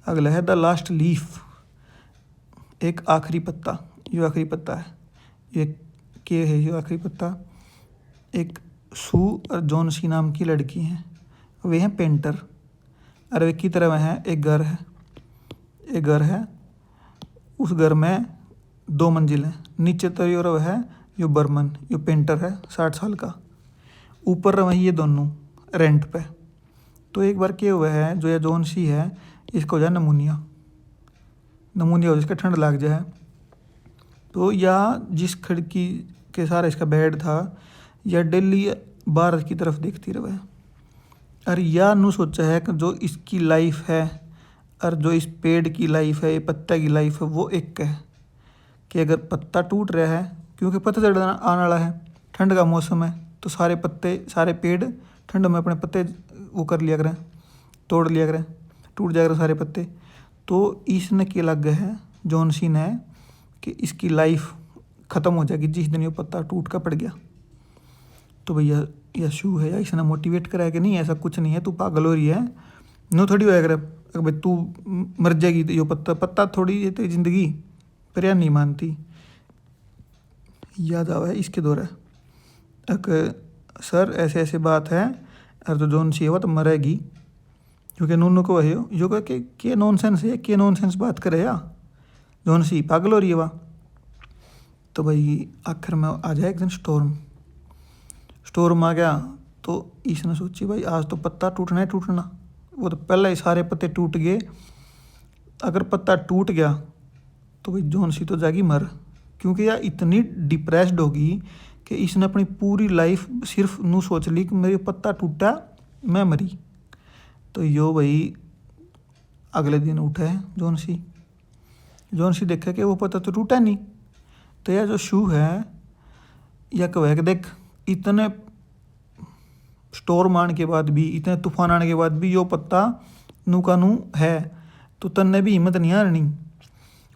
अगला है द लास्ट लीफ, एक आखिरी पत्ता। ये आखिरी पत्ता है, ये के है ये आखिरी पत्ता। एक सू और जॉनसी नाम की लड़की हैं, वे हैं पेंटर। और वे की तरह है एक घर है, उस घर में 2 मंजिल हैं। नीचे तो यो रव है यो बर्मन, यो पेंटर है 60 साल का। ऊपर रहे ये दोनों रेंट पे। तो एक बार क्या हुआ है, जो ये जॉनसी है इसको हो जाए नमूनिया हो, जिसका ठंड लग जाए। तो या जिस खिड़की के सारा इसका बेड था, या डेली बाहर की तरफ देखती रहे। और या नू सोचा है कि जो इसकी लाइफ है और जो इस पेड़ की लाइफ है, ये पत्ता की लाइफ है, वो एक है कि अगर पत्ता टूट रहा है, क्योंकि पतझड़ आने वाला है, ठंड का मौसम है, तो सारे पेड़ ठंड में अपने पत्ते वो कर लिया करें, तोड़ लिया करें, टूट जाएगा सारे पत्ते। तो इसने क्या लग गया है जॉनसी ने कि इसकी लाइफ ख़त्म हो जाएगी जिस दिन ये पत्ता टूट कर पड़ गया। तो भैया या शू है या इसने मोटिवेट करा है कि नहीं ऐसा कुछ नहीं है, तू पागल हो रही है, नो थोड़ी होया करे भाई तू मर जाएगी, तो यो पत्ता पत्ता थोड़ी है तेरी जिंदगी, पर यार नहीं मानती। याद आवा है इसके दौरे सर ऐसे ऐसे बात है, अरे तो जोन सी हुआ तो मरेगी, क्योंकि नूनू को वही हो यो कह के नॉनसेंस है, के नॉनसेंस बात करे या जोन सी पागल हो रही है वह। तो भाई आखिर में आ जाए एक दिन स्टोर्म आ गया, तो इसने सोची भाई आज तो पत्ता टूटना है टूटना, वो तो पहले ही सारे पत्ते टूट गए, अगर पत्ता टूट गया तो भाई जॉन सी तो जाएगी मर, क्योंकि यार इतनी डिप्रेस्ड होगी कि इसने अपनी पूरी लाइफ सिर्फ नू सोच ली कि मेरे पत्ता टूटा मैं मरी। तो यो भाई अगले दिन उठे जॉन सी देखा कि वो पत्ता तो टूटा नहीं, तो यार जो शू है या कह देख इतने स्टोर्म आने के बाद भी, इतने तूफान आने के बाद भी यो पत्ता नू का नू है, तो तन्ने भी हिम्मत नहीं हारनी,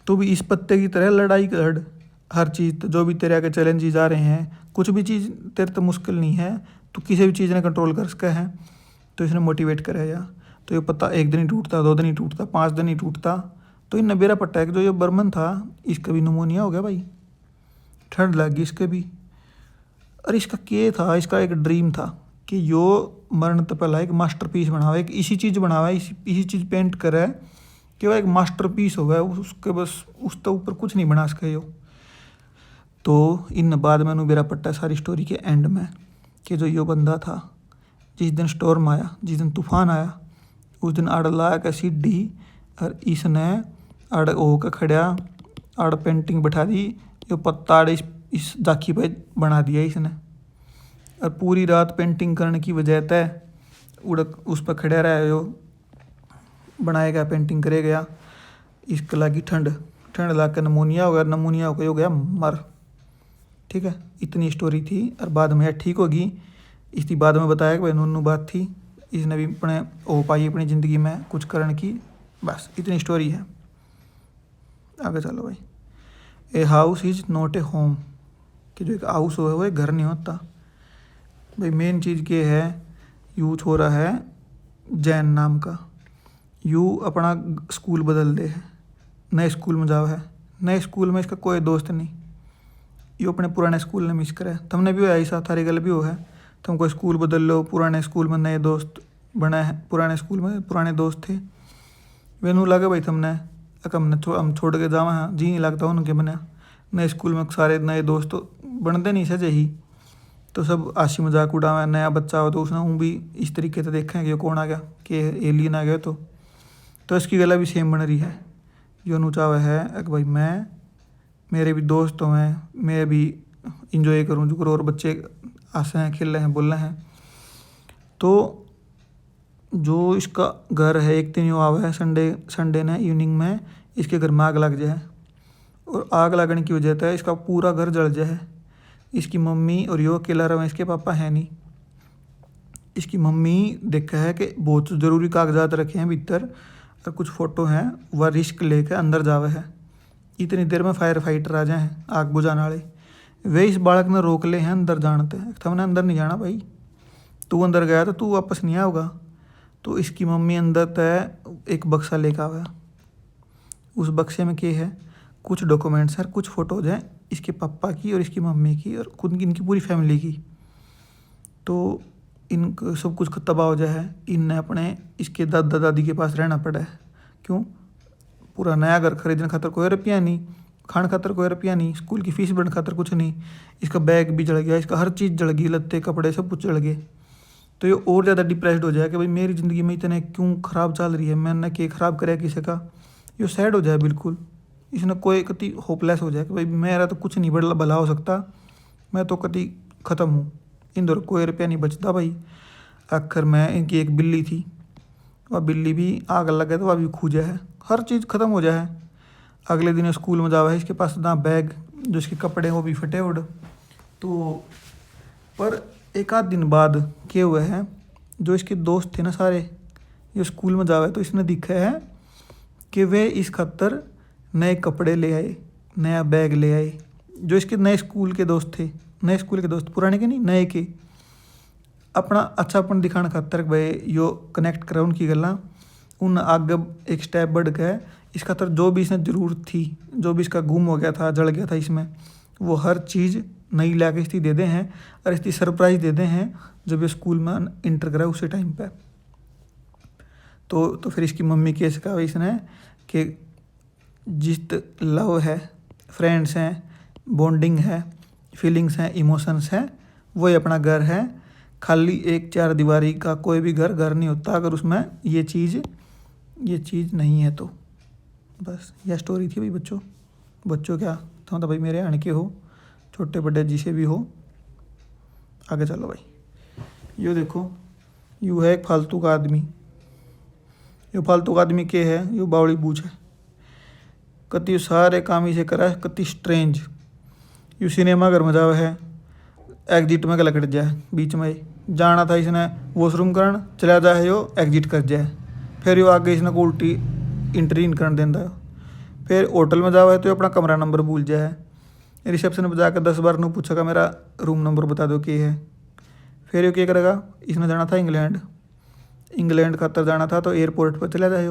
तो भी इस पत्ते की तरह लड़ाई लड़, हर चीज़ जो भी तेरे आगे चैलेंजेस आ रहे हैं, कुछ भी चीज़ तेरे तो मुश्किल नहीं है, तो किसी भी चीज़ ने कंट्रोल कर सका है। तो इसने मोटिवेट करा या, तो ये पत्ता एक दिन ही टूटता, 2 दिन ही टूटता, 5 दिन ही टूटता, तो इन बेरा पट्टा है जो ये बर्मन था इसका भी निमोनिया हो गया भाई, ठंड लग गई इसके भी। और इसका क्या था, इसका एक ड्रीम था कि यो मरण तो पहला एक मास्टरपीस बनावा, एक इसी चीज़ बनावा, इसी चीज़ पेंट करे कि वह एक मास्टरपीस हो गया, उसके बस उस तो ऊपर कुछ नहीं बना सके यो। तो इन बाद में बेरा पट्टा सारी स्टोरी के एंड में कि जो यो बंदा था, जिस दिन स्टॉर्म आया, जिस दिन तूफान आया, उस दिन आड़ लाया का सीढ़ी, और इसने आड़ होकर खड़ा, आड़ पेंटिंग बैठा दी, यो पत्ता आड़ इस जाकी पे बना दिया इसने, और पूरी रात पेंटिंग करने की वजह तय उस पर खड़ा रहा यो, बनाएगा पेंटिंग करे गया, इसके लगी ठंड ला कर नमोनिया हो गया मर। ठीक है, इतनी स्टोरी थी, और बाद में ठीक होगी, इसकी बाद में बताया कि भाई नूनू बात थी, इसने भी अपने हो पाई अपनी ज़िंदगी में कुछ करने की, बस इतनी स्टोरी है। आगे चलो भाई। A house is not a home, कि जो एक हाउस हो वो एक घर नहीं होता भाई। मेन चीज़ क्या है, यू छोरा है जैन नाम का, यू अपना स्कूल बदल दे है, नए स्कूल में जाओ है, नए स्कूल में इसका कोई दोस्त नहीं, यू अपने पुराने स्कूल ने मिस करे, तुमने भी हो ऐसा, थारी गल भी हो है, तुम कोई स्कूल बदल लो, पुराने स्कूल में नए दोस्त बना है, पुराने स्कूल में पुराने दोस्त थे, वेनू लगे भाई तुमने हम छोड़ के जावा हैं, जी नहीं लगता उनके बने, नए स्कूल में सारे नए दोस्त तो बनते नहीं सजे ही, तो सब आशी मजाक उड़ावे, नया बच्चा हो तो उसने ऊँ भी इस तरीके से देखा है कि कौन आ गया, कि एलियन आ गया, तो इसकी गला भी सेम बन रही है। यो नूचावा है कि भाई मेरे भी दोस्त हैं, मैं भी इंजॉय करूँ जो करो, और बच्चे आसे हैं, खेल रहे हैं, बोल रहे हैं। तो जो इसका घर है, एक दिन यो आवा है संडे ने इवनिंग में इसके घर में आग लग जाए, और आग लगने की वजह से इसका पूरा घर जल जाए। इसकी मम्मी और यो अकेला रहा, इसके पापा है नहीं। इसकी मम्मी देखा है कि बहुत ज़रूरी कागजात रखे हैं भीतर, और कुछ फ़ोटो हैं, वह रिस्क लेकर अंदर जावे है। इतनी देर में फायर फाइटर आ जाए आग बुझाने वाले, वे इस बालक ने रोक ले हैं अंदर जानते हैं, तुमने अंदर नहीं जाना भाई, तू अंदर गया तो तू वापस नहीं आओगा। तो इसकी मम्मी अंदर तय एक बक्सा लेकर आवा, उस बक्से में क्या है, कुछ डॉक्यूमेंट्स हैं, कुछ फ़ोटोज हैं इसके पापा की और इसकी मम्मी की और खुद की, इनकी पूरी फैमिली की। तो इनको सब कुछ तबाह हो जाए है, इनने अपने इसके दादा दादी के पास रहना पड़ा है। क्यों, पूरा नया घर खरीदने खातर कोई रुपया नहीं, खाने खातर कोई रुपया नहीं, स्कूल की फीस भरने खातर कुछ नहीं, इसका बैग भी जल गया, इसका हर चीज़ जल गई, लत्ते कपड़े सब कुछ जल गए। तो ये और ज़्यादा डिप्रेस्ड हो जाए कि भाई मेरी ज़िंदगी में इतने क्यों ख़राब चल रही है, मैंने क्या ख़राब कराया किसी का, ये सैड हो जाए बिल्कुल, इसने कोई कति होपलेस हो जाए कि भाई मेरा तो कुछ नहीं भला हो सकता, मैं तो कति ख़त्म हूँ, इन दौर कोई रुपया नहीं बचता भाई। आखिर में इनकी एक बिल्ली थी, वह बिल्ली भी आग लगे तो वह भी खूजा है, हर चीज़ ख़त्म हो जाए। अगले दिन स्कूल में जावा है, इसके पास ना बैग, जो इसके कपड़े वो भी फटे उड़। तो पर एक आध दिन बाद क्या हुआ है, जो इसके दोस्त थे ना सारे, ये स्कूल में जावा है, तो इसने दिखा है कि वे इस खतर नए कपड़े ले आए, नया बैग ले आए। जो इसके नए स्कूल के दोस्त थे, नए स्कूल के दोस्त, पुराने के नहीं नए के, अपना अच्छापन दिखाने खातर भाई यो कनेक्ट करा उनकी गल्ला उन आगे एक स्टेप बढ़ गए। इस खातर जो भी इसने ज़रूरत थी, जो भी इसका गुम हो गया था, जल गया था इसमें, वो हर चीज़ नई ला के इसकी दे दे हैं और इसकी सरप्राइज़ दे दे हैं जब ये स्कूल में इंटर करा उसी टाइम पे। तो फिर इसकी मम्मी के कहा इसने कि जिस लव है, फ्रेंड्स हैं, बॉन्डिंग है, फीलिंग्स हैं, इमोशंस हैं, वही अपना घर है। खाली एक चार दीवारी का कोई भी घर नहीं होता अगर उसमें ये चीज़ नहीं है। तो बस यह स्टोरी थी भाई बच्चों क्या तो भाई मेरे आने के हो, छोटे बड़े जिसे भी हो, आगे चलो भाई। यो देखो, यू है एक फालतू का आदमी। यो फालतू का आदमी के है, यो बावली बूझ है। कति सारे काम ही से करा है, कति स्ट्रेंज। यू सिनेमा घर में जावे है, एग्जिट में लकड़ जाए, बीच में जाना था इसने वॉशरूम करन, चला जाए यो एग्जिट कर जाए, फिर यो आगे इसने को उल्टी इंट्री इन कर देता है। फिर होटल में जावा है तो अपना कमरा नंबर भूल जाए, रिसेप्शन पर जाकर 10 बार न पूछेगा मेरा रूम नंबर बता दो क्या है। फिर यो क्या करेगा, इसने जाना था इंग्लैंड खातर जाना था तो एयरपोर्ट पर चला जाए।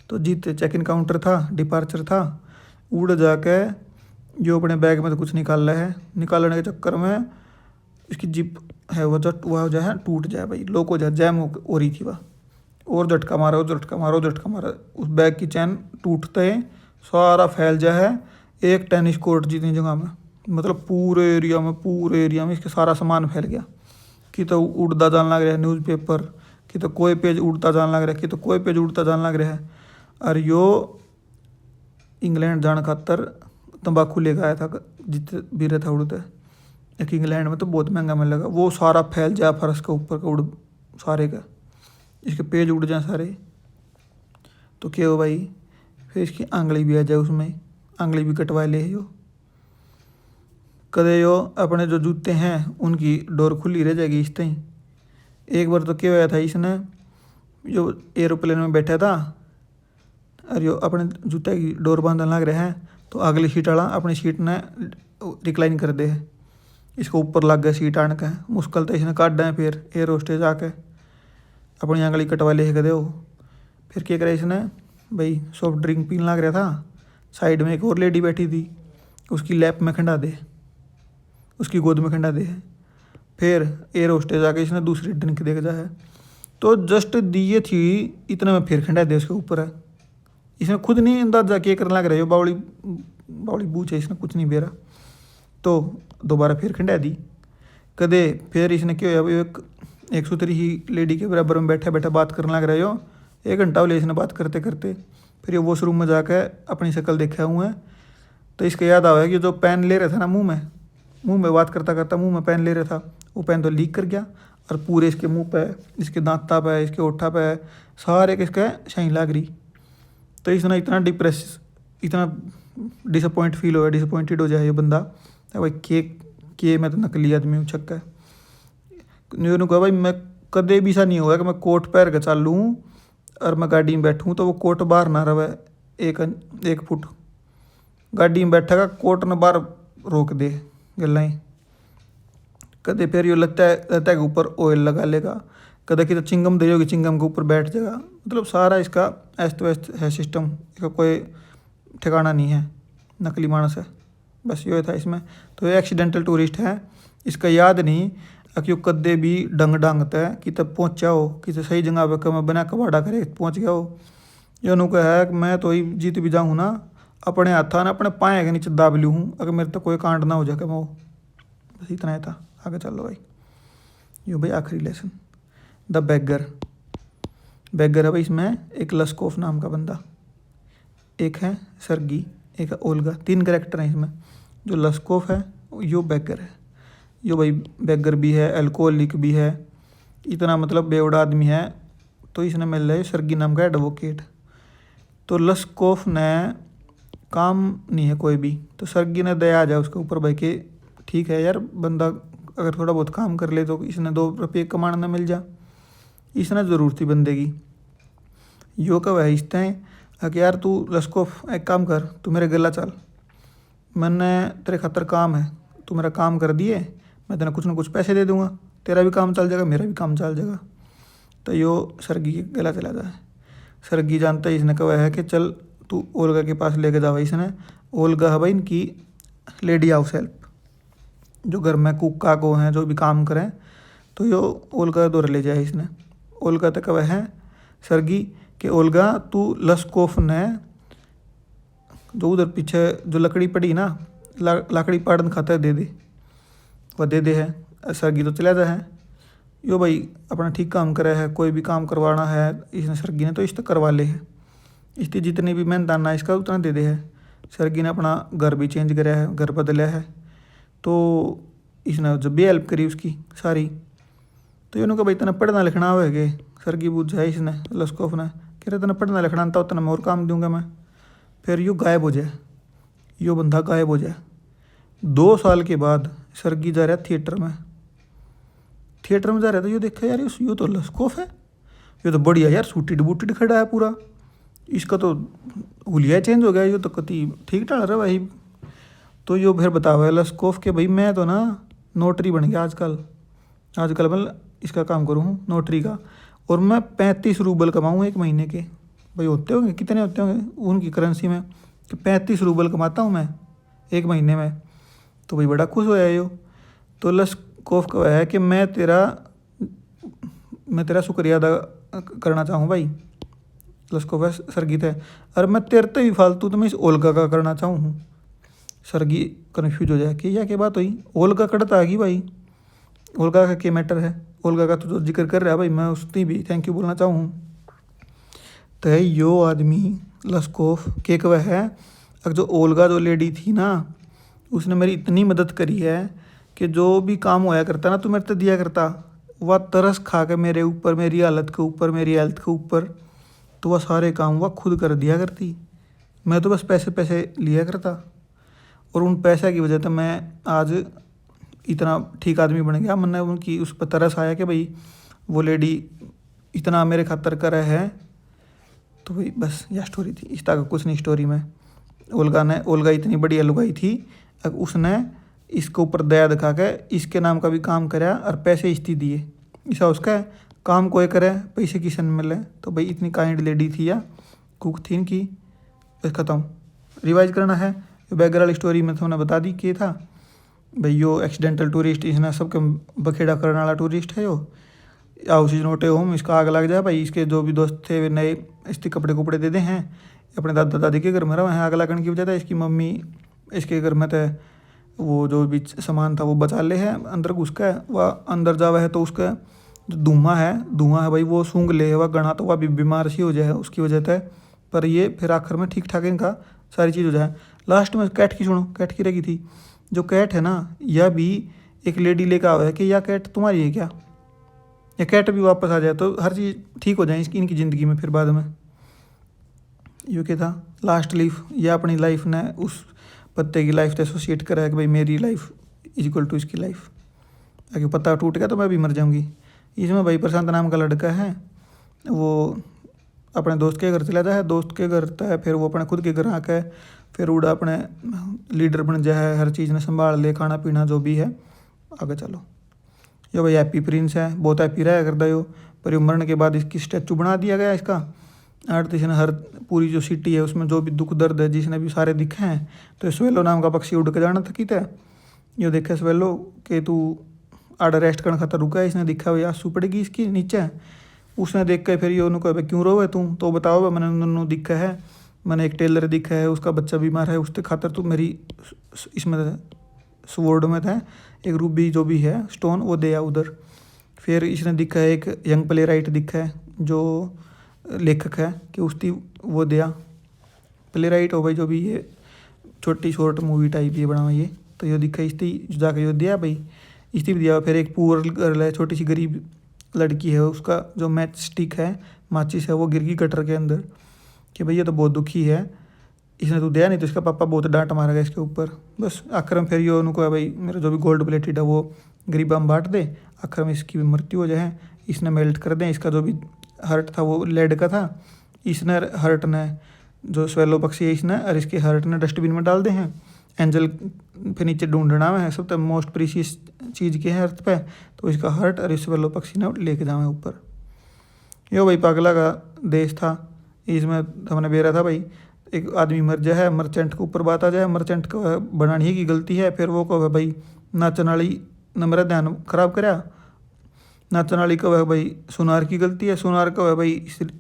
तो जीते चेक इन काउंटर था, डिपार्चर था, उड़ जाके जो अपने बैग में तो कुछ निकाल रहा है, निकालने के चक्कर में इसकी जिप है वह जो है टूट जाए भाई, लोक हो जाए, जैम हो रही थी वह, और झटका मारा उस बैग की चैन टूटते सारा फैल जाए एक टेनिस कोर्ट जितनी जगह में, मतलब पूरे एरिया में इसके सारा सामान फैल गया। कि तो उड़ता जान लग रहा है न्यूज़पेपर, कि तो कोई पेज उड़ता जान लग रहा है, कि तो कोई पेज उड़ता जान लग रहा है। और यो इंग्लैंड जाने खातर तंबाकू लेकर आया था, जितने भी रहा था उड़ते, एक इंग्लैंड में तो बहुत महंगा मिल लगा, वो सारा फैल जाए फर्श के ऊपर का उड़ सारे का, इसके पेज उड़ जाए सारे। तो क्या हो भाई, फिर इसकी आंगली भी आ जाए उसमें, आंगली भी कटवा ले यो। कदे यो अपने जो जूते हैं उनकी डोर खुली रह जाएगी इस टाइम। एक बार तो क्या हुआ था, इसने जो एरोप्लेन में बैठा था और यो अपने जूते की डोर बांधने लग रहे हैं, तो अगली सीट वाला अपनी सीट ने रिक्लाइन कर दे, इसको ऊपर लग गया सीट आने का, मुश्किल तो इसने काट दें। फिर एयर होस्टेज आके अपनी आंगली कटवा ले दे वो। फिर क्या करे इसने भाई, सॉफ्ट ड्रिंक पीने लग रहा था, साइड में एक और लेडी बैठी थी, उसकी लैप में खंडा दे, उसकी गोद में खंडा दे। फिर एयर होस्टेज आके इसने दूसरी ड्रिंक देख जाए, तो जस्ट दिए थी इतने में फिर खंडा दे उसके ऊपर है। इसने खुद नहीं अंदाजा क्या करने लग रहा है, बावली बूझ है, इसने कुछ नहीं बेरा। तो दोबारा फिर खंडा दी कदे। फिर इसने क्या हुआ, एक सुतरी ही लेडी के बराबर में बैठा बात करने लग रहा है। 1 घंटा ले इसने बात करते करते। फिर ये वॉशरूम में जाकर अपनी शक्ल देखा हुआ है, तो इसको याद आया कि जो पेन ले रहा था ना मुंह में बात करता करता मुंह में पेन ले रहा था, वो पेन तो लीक कर गया और पूरे इसके मुंह पे, इसके दांता पे, इसके ओठा पे सारे के इसके शाइन लग रही। तो इसने इतना डिसअपॉइंटेड हो जाए ये बंदा, भाई के मैं तो नकली आदमी हूँ छक्का है। न्यू कहा भाई मैं कदे भी ऐसा नहीं होगा कि मैं कोट पहन के चालूँ और मैं गाड़ी में बैठूँ तो वो कोट बाहर ना रहे 1 फुट, गाड़ी में बैठेगा कोट ने बाहर रोक दे गल्ला ही। कदे फिर यो लगता है के ऊपर ऑयल लगा लेगा, कदे कि तो चिंगम दे होगी, चिंगम के ऊपर बैठ जाएगा। मतलब सारा इसका अस्त व्यस्त है सिस्टम, इसका कोई ठिकाना नहीं है, नकली मानस है, बस ये था इसमें। तो ये एक्सीडेंटल टूरिस्ट है, इसका याद नहीं कि कदे भी डंगता है कि तब पहुँचा हो, कि सही जगह पे कम बना कबाड़ा करे पहुँच गया हो। यो नु है कि मैं तो ही जीत भी जाऊँ ना, अपने हाथा ना अपने पाए के नीचे दाब लूँ हूँ, अगर मेरे तो कोई कांड ना हो जाए मैं वो। बस इतना ही था, आगे चलो भाई। यो भाई आखिरी लेसन, द बेगर है भाई। इसमें एक लस्कोफ नाम का बंदा, एक है सर्गी, एक है ओल्गा, 3 कैरेक्टर हैं इसमें। जो लस्कोफ है यो बेगर है, यो भाई बेगर भी है, अल्कोहलिक भी है, इतना मतलब बेवड़ा आदमी है। तो इसने मिल रहा है सर्गी नाम का एडवोकेट। तो लस्कोफ ने काम नहीं है कोई भी, तो सर्गी ने दया आ जाए उसके ऊपर भाई कि ठीक है यार, बंदा अगर थोड़ा बहुत काम कर ले तो इसने 2 रुपये कमाना ना मिल जा। इसने ज़रूरत थी बंदे की। यो कब है इस टाइम कि यार तू लस्कोफ एक काम कर, तू मेरे गला चल, मैंने तेरे खातर काम है, तू मेरा काम कर दिए, मैं तेने कुछ ना कुछ पैसे दे दूँगा, तेरा भी काम चल जाएगा, मेरा भी काम चल जाएगा। तो यो सरगी के गला चला जाए। सरगी जानता है इसने कहा है कि चल तू ओल्गा के पास लेके जावा। इसने ओल्गा है भाई इनकी लेडी हाउस हेल्प, जो घर में कुक को हैं, जो भी काम करें। तो यो ओल्गा दौर ले जाए इसने। ओल्गा तक कहा है सरगी कि ओल्गा तू लस्कोफ ने जो उधर पीछे जो लकड़ी पड़ी ना, लकड़ी पाड़न खाता है, दे दे। वह दे दे है। सरगी तो चला जाए है। यो भाई अपना ठीक काम करे है, कोई भी काम करवाना है इसने सरगी ने तो इस तक करवा ले है। इसकी जितनी भी मेहनत आना इसका उतना दे दे है। सरगी ने अपना घर भी चेंज कराया है, घर बदला है। तो इसने जब भी हेल्प करी उसकी सारी, तो इन्होंने कहा भाई तेना पढ़ना लिखना होएगा। सरगी पूछ जाए इसने लस्कोफ ने, कह रहे तेना पढ़ना लिखना था उतना मैं और काम दूंगा मैं। फिर यो गायब हो जाए, यो बंदा गायब हो जाए। 2 साल के बाद सरगी जा रहा है थिएटर में। थिएटर में जा रहा था, यो देखा यार यो तो लस्कोफ है, ये तो बढ़िया यार सूटेड बूटेड खड़ा है पूरा, इसका तो हुलिया चेंज हो गया, यो तो कति ठीक ठाक रहा भाई। तो यो फिर बतावा लस्कोफ के भाई मैं तो ना नोटरी बन गया आजकल मैं इसका काम करूँ हूँ नोटरी का, और मैं 35 रूबल कमाऊँ 1 महीने के। भाई होते होंगे कितने होते होंगे उनकी करेंसी में, कि 35 रूबल कमाता हूँ मैं 1 महीने में। तो भाई बड़ा खुश होया यो। तो लस्कोफ का है कि मैं तेरा शुक्रिया अदा करना चाहूँ भाई। लस्कोफ है सरगी थे, अरे मैं तेरे तो ही फालतू तो मैं इस ओल्गा का करना चाहूँ। सरगी कन्फ्यूज हो जाए कि यह क्या बात हुई, ओल्गा कड़ता आ गई भाई, ओल्गा का क्या मैटर है, ओल्गा का तो जो जिक्र कर रहा है भाई मैं उसकी भी थैंक यू बोलना चाहूँ। तो यो आदमी लस्कोफ के कवा है, अगर जो ओल्गा जो लेडी थी ना उसने मेरी इतनी मदद करी है कि जो भी काम होया करता ना तो मेरे तो दिया करता, वह तरस खा के मेरे ऊपर, मेरी हालत के ऊपर, मेरी हेल्थ के ऊपर, तो वह सारे काम वह खुद कर दिया करती। मैं तो बस पैसे लिया करता, और उन पैसे की वजह से मैं आज इतना ठीक आदमी बन गया। मैंने उनकी उस पर तरस आया कि भाई वो लेडी इतना मेरे खातर कर है। तो भाई बस यह स्टोरी थी, इस तरह कुछ नहीं स्टोरी में। ओल्गा इतनी बढ़िया लुगाई थी, उसने इसके ऊपर दया दिखा के इसके नाम का भी काम कराया और पैसे इसकी दिए। ऐसा उसका है, काम कोई करे पैसे किसी ने मिले। तो भाई इतनी काइंड लेडी थी या कुक थी इनकी। बस खत्म, रिवाइज करना है बैकग्राउंड स्टोरी में तुमने बता दी कि था भाई यो एक्सीडेंटल टूरिस्ट, इसने सबके बखेड़ा करने वाला टूरिस्ट है यो। House is not a home, इसका आग लग जाए भाई, इसके जो भी दोस्त थे वे नए इसके कपड़े दे दे हैं, अपने दादा दादी के घर में रहा है। आग लगने की वजह था इसकी मम्मी इसके घर में थे, वो जो भी सामान था वो बचा ले है, अंदर घुस के वह अंदर जावा है तो उसका जो धुआं है भाई वो सूंघ ले, वह गणा तो वह भी बीमार सी हो जाए उसकी वजह से। पर ये फिर आखिर में ठीक ठाक इनका सारी चीज़ हो जाए। लास्ट में कैट की सुनो, कैट की रही थी। जो कैट है ना यह भी एक लेडी लेकर आवा है कि यह कैट तुम्हारी है क्या, या कैट भी वापस आ जाए तो हर चीज़ ठीक हो जाए इसकी इनकी ज़िंदगी में। फिर बाद में यो क्या था लास्ट लीफ, यह अपनी लाइफ ने उस पत्ते की लाइफ से एसोसिएट करा है कि भाई मेरी लाइफ इज इक्वल टू इसकी लाइफ। अगर पत्ता टूट गया तो मैं भी मर जाऊंगी। इसमें भाई प्रशांत नाम का लड़का है, वो अपने दोस्त के घर चला जाए, दोस्त के घर था फिर वो अपने खुद के घर आके फिर उड़ा अपने लीडर बन जाए, हर चीज़ ने संभाल ले, खाना पीना जो भी है। आगे चलो, यो भाई हैप्पी प्रिंस है, बहुत हैप्पी रहा करता यो। पर यो मरने के बाद इसकी स्टैचू बना दिया गया इसका। आर्टिस्ट ने हर पूरी जो सिटी है उसमें जो भी दुख दर्द है जिसने भी सारे दिखे हैं। तो स्वेलो नाम का पक्षी उड़ के जाना था किते, यो देखे स्वेलो कि तू आड़ रेस्ट करने खातर रुका है। इसने देखा भाई आंसू पड़ेगी इसकी नीचे, उसने देख के फिर ये उन्होंने कहा क्यों रोवे तुम, तो बताओ मैंने उन्होंने दिखा है, मैंने एक टेलर दिखा है उसका बच्चा बीमार है, उसके खातर तू मेरी इसमें स्वॉर्ड में था एक रूबी जो भी है स्टोन वो दे आ उधर। फिर इसने दिखा है एक यंग प्ले राइट दिखा है जो लेखक है कि उसकी वो दिया प्ले राइट हो भाई जो भी ये छोटी शॉर्ट मूवी टाइप ये बना हुआ ये। तो ये दिखा इसकी जाकर यो दिया भाई, इसकी भी दिया। फिर एक पुअर गर्ल है, छोटी सी गरीब लड़की है, उसका जो मैच स्टिक है माचिस है वो गिर गई गटर के अंदर, कि भैया तो बहुत दुखी है, इसने तो दिया नहीं तो इसका पापा बहुत डांट मारेगा इसके ऊपर। बस आखिर में फिर ये उनको है भाई मेरा जो भी गोल्ड प्लेटेड है वो गरीबा में बांट दे, आखिर में इसकी भी मृत्यु हो जाए, इसने मेल्ट कर दें। इसका जो भी हर्ट था वो लेड का था, इसने हर्ट ने जो स्वेलो पक्षी है इसने और इसके हर्ट ने डस्टबिन में डाल दे हैं। एंजल पे नीचे ढूंढना है सब तो मोस्ट प्रीशियस चीज़ के है अर्थ पे, तो इसका हर्ट और इस वालों पक्षी ने लेके जावे ऊपर। यो भाई पागला का देश था, इसमें हमने बेरा था भाई एक आदमी मर जाए, मर्चेंट के ऊपर बात आ जाए, मर्चेंट को बनानी की गलती है, फिर वो कहे भाई नाचन वाली ने मेरा ध्यान खराब कराया, नाचन वाली कहे भाई सुनार की गलती है, सुनार कहे भाई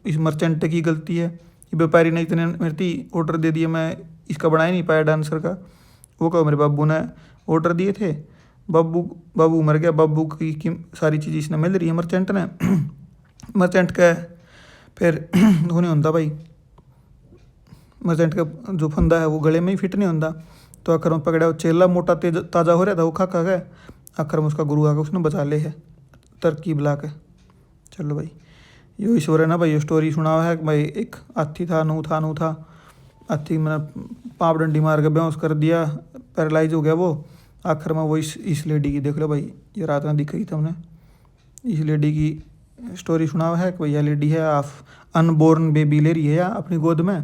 इस मर्चेंट की गलती है, व्यापारी ने इतने मेरे ऑर्डर दे दिया, मैं इसका बना ही नहीं पाया डांसर का। वो कहो मेरे बाबू ने ऑर्डर दिए थे, बाबू मर गया, बाबू की सारी चीज़ इसने मिल रही है मर्चेंट ने। मर्चेंट का फिर वो नहीं होता भाई, मर्चेंट का जो फंदा है वो गले में ही फिट नहीं होता, तो आखिर में पकड़ा वो चेला मोटा तेज ताज़ा हो रहा था, वो खा खा गया, आखिर में उसका गुरु आकर उसने बचा ले है तरकीब ला के। चलो भाई यो ईश्वर है ना भाई, ये स्टोरी सुना हुआ है कि भाई एक हाथी था, नू था हाथी मैंने पाँव डंडी मार के बेहोश कर दिया, पैरालाइज हो गया वो। आखिर में वो इस लेडी की देख लो भाई, ये रात में दिख गई तुमने, इस लेडी की स्टोरी सुना हुआ है कि भैया लेडी है आप अनबोर्न बेबी ले रही है या अपनी गोद में,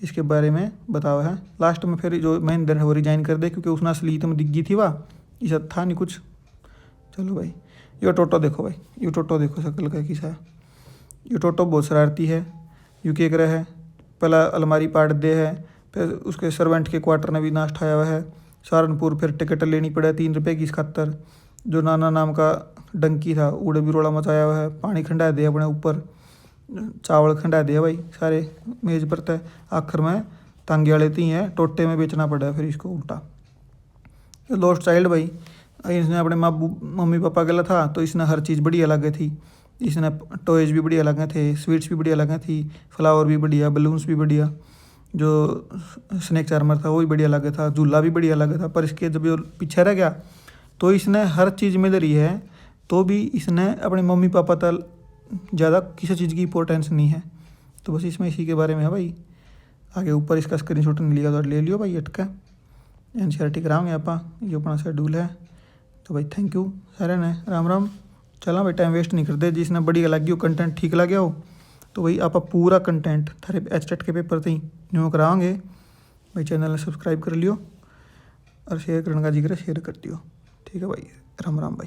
इसके बारे में बताया है। लास्ट में फिर जो महेंद्र है वो रिजाइन कर दे क्योंकि उसने असलियत में दिख गई थी वाह, ऐसा था नहीं कुछ। चलो भाई यो टोटो देखो भाई, यो टोटो देखो शक्ल का किसा है, यो टोटो बहुत शरारती है, यू क्या कर रहा है, पहला अलमारी पाट दे है, फिर उसके सर्वेंट के क्वार्टर ने भी नाश ठाया हुआ है, सहारनपुर फिर टिकट लेनी पड़ा 3 रुपये की इस खातर, जो नाना नाम का डंकी था उड़े भी रोड़ा मचाया हुआ है, पानी खंडा दिया अपने ऊपर, चावल खंडा दिया भाई सारे मेज़ पर तय, आखिर में तांगे वाले थी हैं टोटे में बेचना पड़ा फिर इसको उल्टा। ये लॉस्ट चाइल्ड भाई, इसने अपने मम्मी पापा गला था तो इसने हर चीज़ बढ़िया लगे थी, इसने टॉयज भी बढ़िया लगे थे, स्वीट्स भी बढ़िया लगे थी, फ्लावर भी बढ़िया, बलून्स भी बढ़िया, जो स्नैक चार्मर था वो भी बढ़िया लगा था, झूला भी बढ़िया लगा था। पर इसके जब ये पीछे रह गया तो इसने हर चीज़ मिल रही है तो भी इसने अपने मम्मी पापा तक ज़्यादा किसी चीज़ की इंपॉर्टेंस नहीं है। तो बस इसमें इसी के बारे में है भाई, आगे ऊपर इसका स्क्रीनशॉट नहीं लिया तो ले लियो भाई अटका NCERT कराओगे आप, ये अपना शेड्यूल है। तो भाई थैंक यू सारे ने, राम राम। चला भाई टाइम वेस्ट नहीं करते, जिसने बढ़िया लगी हो कंटेंट ठीक लगे हो तो भाई आप पूरा कंटेंट थारे HTET के पेपर थी न्यू कराओगे भाई, चैनल ने सब्सक्राइब कर लियो और शेयर करने का जिक्र शेयर कर दियो। ठीक है भाई, राम राम भाई।